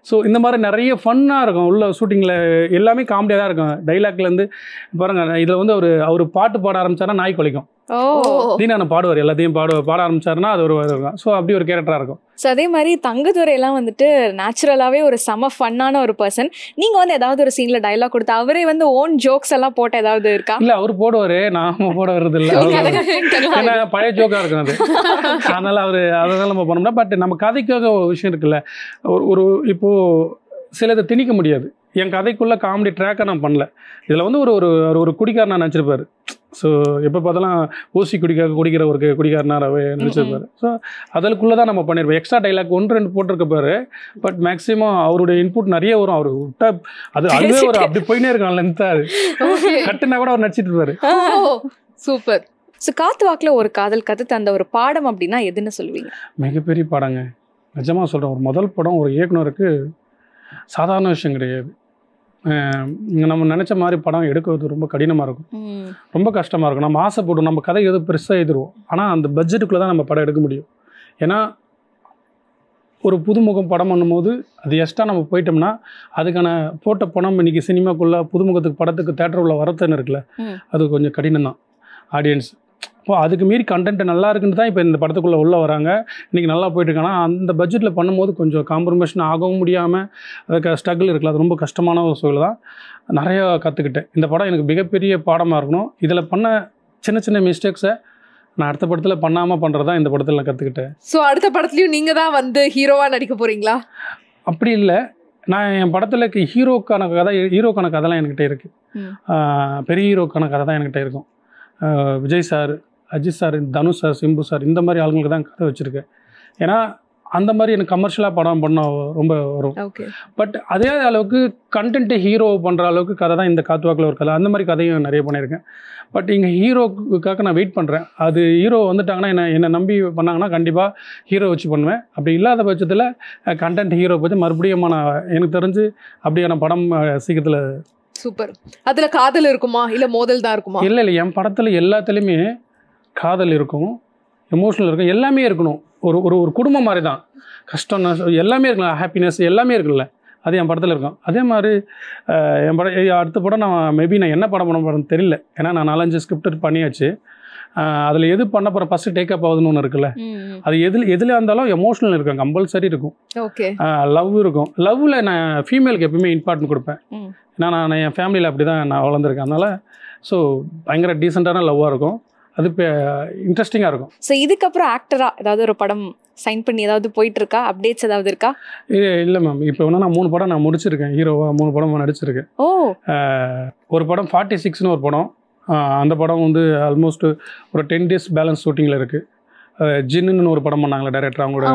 ஸோ இந்த மாதிரி நிறைய ஃபன்னாக இருக்கும் உள்ள ஷூட்டிங்கில். எல்லாமே காமெடியாக தான் இருக்கும். டைலாக்லேருந்து பாருங்க, இதில் வந்து அவர் பாட்டு பாட ஆரம்பிச்சாருன்னா நாய் குலைக்கும். தீனா பாடுவார், எல்லாத்தையும் பாட ஆரம்பிச்சாருன்னா அது ஒரு இருக்கும். ஸோ அப்படி ஒரு கேரக்டராக இருக்கும். ஸோ அதே மாதிரி தங்கதுரையெல்லாம் வந்துட்டு நேச்சுரலாகவே ஒரு செம ஃபன்னான ஒரு பர்சன். நீங்கள் வந்து ஏதாவது ஒரு சீனில் டைலாக் கொடுத்து அவரே வந்து ஓன் ஜோக்ஸ் எல்லாம் போட்டு ஏதாவது இருக்கா? இல்லை அவர் போடுவார், நாம போட வர்றது இல்லை. ஏன்னா பழைய ஜோக்காக இருக்கும் அது, அதனால அதனால நம்ம பண்ணோம்னா. பட் நம்ம கதைக்காக ஒரு விஷயம் இருக்குல்ல, ஒரு இப்போது சிலதை திணிக்க முடியாது. என் கதைக்குள்ளே காமெடி ட்ராக்கை நான் பண்ணல. இதில் வந்து ஒரு குடிக்காரனா நினச்சிருப்பாரு. ஸோ எப்போ பார்த்தாலும் ஊசி குடிக்கிற ஒரு குடிக்காரனாகவே நினச்சிருப்பாரு. ஸோ அதற்குள்ளே தான் நம்ம பண்ணியிருப்போம். Extra dialogue 1-2 போட்டிருக்கப்பாரு. பட் மேக்ஸிமம் அவருடைய இன்புட் நிறைய வரும். அவர் விட்டா அதுவே ஒரு அப்படி போயினே இருக்கான் லென்த்தாக, அது கட்டுனா கூட அவர் நடிச்சிட்டு இருப்பாரு. சூப்பர். ஸோ காத்து வாக்கில் ஒரு காதல் கற்று தந்த ஒரு பாடம் அப்படின்னா எதுன்னு சொல்லுவீங்க? மிகப்பெரிய பாடங்க, நிஜமாக சொல்கிறேன். ஒரு முதல் படம் ஒரு இயக்குனருக்கு சாதாரண விஷயம் கிடையாது. நம்ம நினச்ச மாதிரி படம் எடுக்கிறது ரொம்ப கடினமாக இருக்கும், ரொம்ப கஷ்டமாக இருக்கும். நம்ம ஆசைப்படும், நம்ம கதை எது பெருசாக எழுதுருவோம், ஆனால் அந்த பட்ஜெட்டுக்குள்ளே தான் நம்ம படம் எடுக்க முடியும். ஏன்னா ஒரு புதுமுகம் படம் பண்ணும்போது அது எக்ஸ்ட்ரா நம்ம போயிட்டோம்னா அதுக்கான போட்ட பணம் இன்றைக்கி சினிமாக்குள்ளே புதுமுகத்துக்கு படத்துக்கு தேட்டர் உள்ள வரத்துன்னு இருக்குல்ல, அது கொஞ்சம் கடினம் தான் ஆடியன்ஸ். இப்போ அதுக்கு மீறி கண்டென்ட் நல்லா இருக்குன்னு தான் இப்போ இந்த படத்துக்குள்ளே உள்ளே வராங்க. இன்றைக்கி நல்லா போயிட்டுருக்காங்கன்னா அந்த பட்ஜெட்டில் பண்ணும்போது கொஞ்சம் காம்ப்ரமைஷன் ஆகவும் முடியாமல் அதுக்கு ஸ்ட்ரகிள் இருக்குல்ல, அது ரொம்ப கஷ்டமான ஒரு சூழல் தான். நிறையா கற்றுக்கிட்டேன். இந்த படம் எனக்கு மிகப்பெரிய பாடமாக இருக்கணும். இதில் பண்ண சின்ன சின்ன மிஸ்டேக்ஸை நான் அடுத்த படத்தில் பண்ணாமல் பண்ணுறதா இந்த படத்தில் நான் கற்றுக்கிட்டேன். ஸோ அடுத்த படத்துலையும் நீங்கள் தான் வந்து ஹீரோவாக நடிக்க போகிறீங்களா? அப்படி இல்லை, நான் என் படத்தில் ஹீரோக்கான கதைலாம் என்கிட்ட இருக்குது. பெரிய ஹீரோக்கான கதை தான் என்கிட்ட இருக்கும். Vijay sir, Ajith sir, Dhanush sir, Simbu sir, இந்த மாதிரி ஆளுங்களுக்கு தான் கதை வச்சுருக்கேன். ஏன்னா அந்த மாதிரி எனக்கு கமர்ஷியலாக படம் பண்ண ரொம்ப வரும். பட் அதே அளவுக்கு கண்டென்ட்டு ஹீரோ பண்ணுற அளவுக்கு கதை தான் இந்த காத்துவாக்கில் ஒரு கதை. அந்த மாதிரி கதையும் நிறைய பண்ணியிருக்கேன். பட் இங்கே ஹீரோக்காக நான் வெயிட் பண்ணுறேன். அது ஹீரோ வந்துட்டாங்கன்னா என்னை நம்பி பண்ணாங்கன்னா கண்டிப்பாக ஹீரோ வச்சு பண்ணுவேன். அப்படி இல்லாத பட்சத்தில் கண்டென்ட் ஹீரோ பற்றி மறுபடியும் நான் எனக்கு தெரிஞ்சு அப்படியான படம் சீக்கிரத்தில். சூப்பர். அதில் காதல் இருக்குமா இல்லை மோதல் தான் இருக்குமா? இல்லை, என் படத்தில் எல்லாத்துலேயுமே காதல் இருக்கும், எமோஷனல் இருக்கும், எல்லாமே இருக்கணும். ஒரு குடும்பம் மாதிரி தான். கஷ்டம் எல்லாமே இருக்கலாம், ஹாப்பினஸ் எல்லாமே இருக்குல்ல, அது என் படத்தில் இருக்கும். அதே மாதிரி என் படம் அடுத்த படம் நான் என்ன படம் பண்ண போகிறேன்னு தெரியல. ஏன்னா நான் 4-5 ஸ்கிரிப்ட் பண்ணியாச்சு. அதில் எது பண்ண போகிற ஃபஸ்ட்டு டேக்கப் ஆகுதுன்னு ஒன்று இருக்குல்ல, அது எதில் இருந்தாலும் எமோஷனல் இருக்கும், கம்பல்சரி இருக்கும். ஓகே. லவ் இருக்கும். லவ்வில் நான் ஃபீமேலுக்கு எப்பவுமே இம்பார்ட்டன்ட் கொடுப்பேன். ஏன்னா நான் என் ஃபேமிலியில் அப்படி தான் நான் வளர்ந்துருக்கேன். அதனால் ஸோ பயங்கர டீசெண்டான லவ்வாக இருக்கும். அது இப்போ இன்ட்ரெஸ்டிங்காக இருக்கும். ஸோ இதுக்கப்புறம் ஆக்டராக ஏதாவது ஒரு படம் சைன் பண்ணி ஏதாவது போயிட்டு இருக்கா? அப்டேட்ஸ் ஏதாவது இருக்கா? இல்லை மேம், இப்போ வேணா நான் 3 படம் நான் முடிச்சிருக்கேன். ஹீரோவாக 3 படம் நடிச்சிருக்கேன். ஓ. ஒரு படம் 46ன்னு ஒரு படம். அந்த படம் வந்து ஆல்மோஸ்ட் ஒரு 10 days பேலன்ஸ் ஷூட்டிங்கில் இருக்குது. ஜின்னு ஒரு படம் பண்ணாங்களே டைரக்டர், அவங்களோட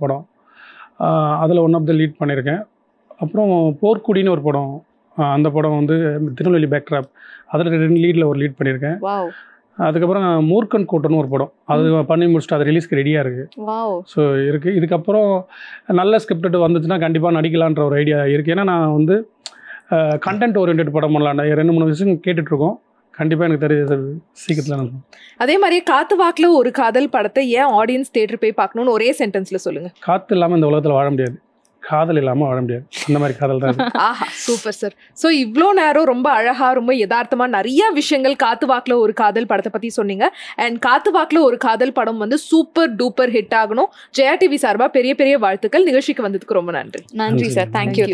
படம். அதில் ஒன் ஆஃப் த லீட் பண்ணியிருக்கேன். அப்புறம் போர்க்குடின்னு ஒரு படம். அந்த படம் வந்து திருநெல்வேலி பேக்ட்ராப், அதில் 2 லீடில் ஒரு லீட் பண்ணியிருக்கேன். அதுக்கப்புறம் மூர்க்கன் கோட்டன்னு ஒரு படம், அது பண்ணி முடிச்சுட்டு அது ரிலீஸ்க்கு ரெடியாக இருக்குது. ஸோ இருக்குது. இதுக்கப்புறம் நல்ல ஸ்கிரிப்ட் வந்துச்சுன்னா கண்டிப்பாக நடிக்கலான்ற ஒரு ஐடியா இருக்குது. ஏன்னா நான் வந்து கண்டென்ட் ஓரியன்ட் படம் பண்ணலாம்டா 2-3 விஷயம் கேட்டுட்ருக்கோம். கண்டிப்பாக எனக்கு தெரியுது சீக்கிரத்தில். அதே மாதிரியே காத்து வாக்கில் ஒரு காதல் படத்தை ஏன் ஆடியன்ஸ் தியேட்டர் போய் பார்க்கணும்னு ஒரே சென்டென்ஸில் சொல்லுங்கள். காற்று இல்லாமல் இந்த உலகத்தில் வாழ முடியாது, காதல் இல்லாமல் வாழ முடியாது. அந்த மாதிரி காதல் தான். ஆஹா, சூப்பர் சார். ஸோ இவ்வளோ நேரம் ரொம்ப அழகாக ரொம்ப யதார்த்தமாக நிறைய விஷயங்கள் காத்து வாக்கில் ஒரு காதல் படத்தை பற்றி சொன்னீங்க. அண்ட் காத்து வாக்கில் ஒரு காதல் படம் வந்து சூப்பர் டூப்பர் ஹிட் ஆகணும். ஜெயா டிவி சார்பாக பெரிய பெரிய வாழ்த்துக்கள். நிகழ்ச்சிக்கு வந்ததுக்கு ரொம்ப நன்றி. நன்றி சார். தேங்க்யூ.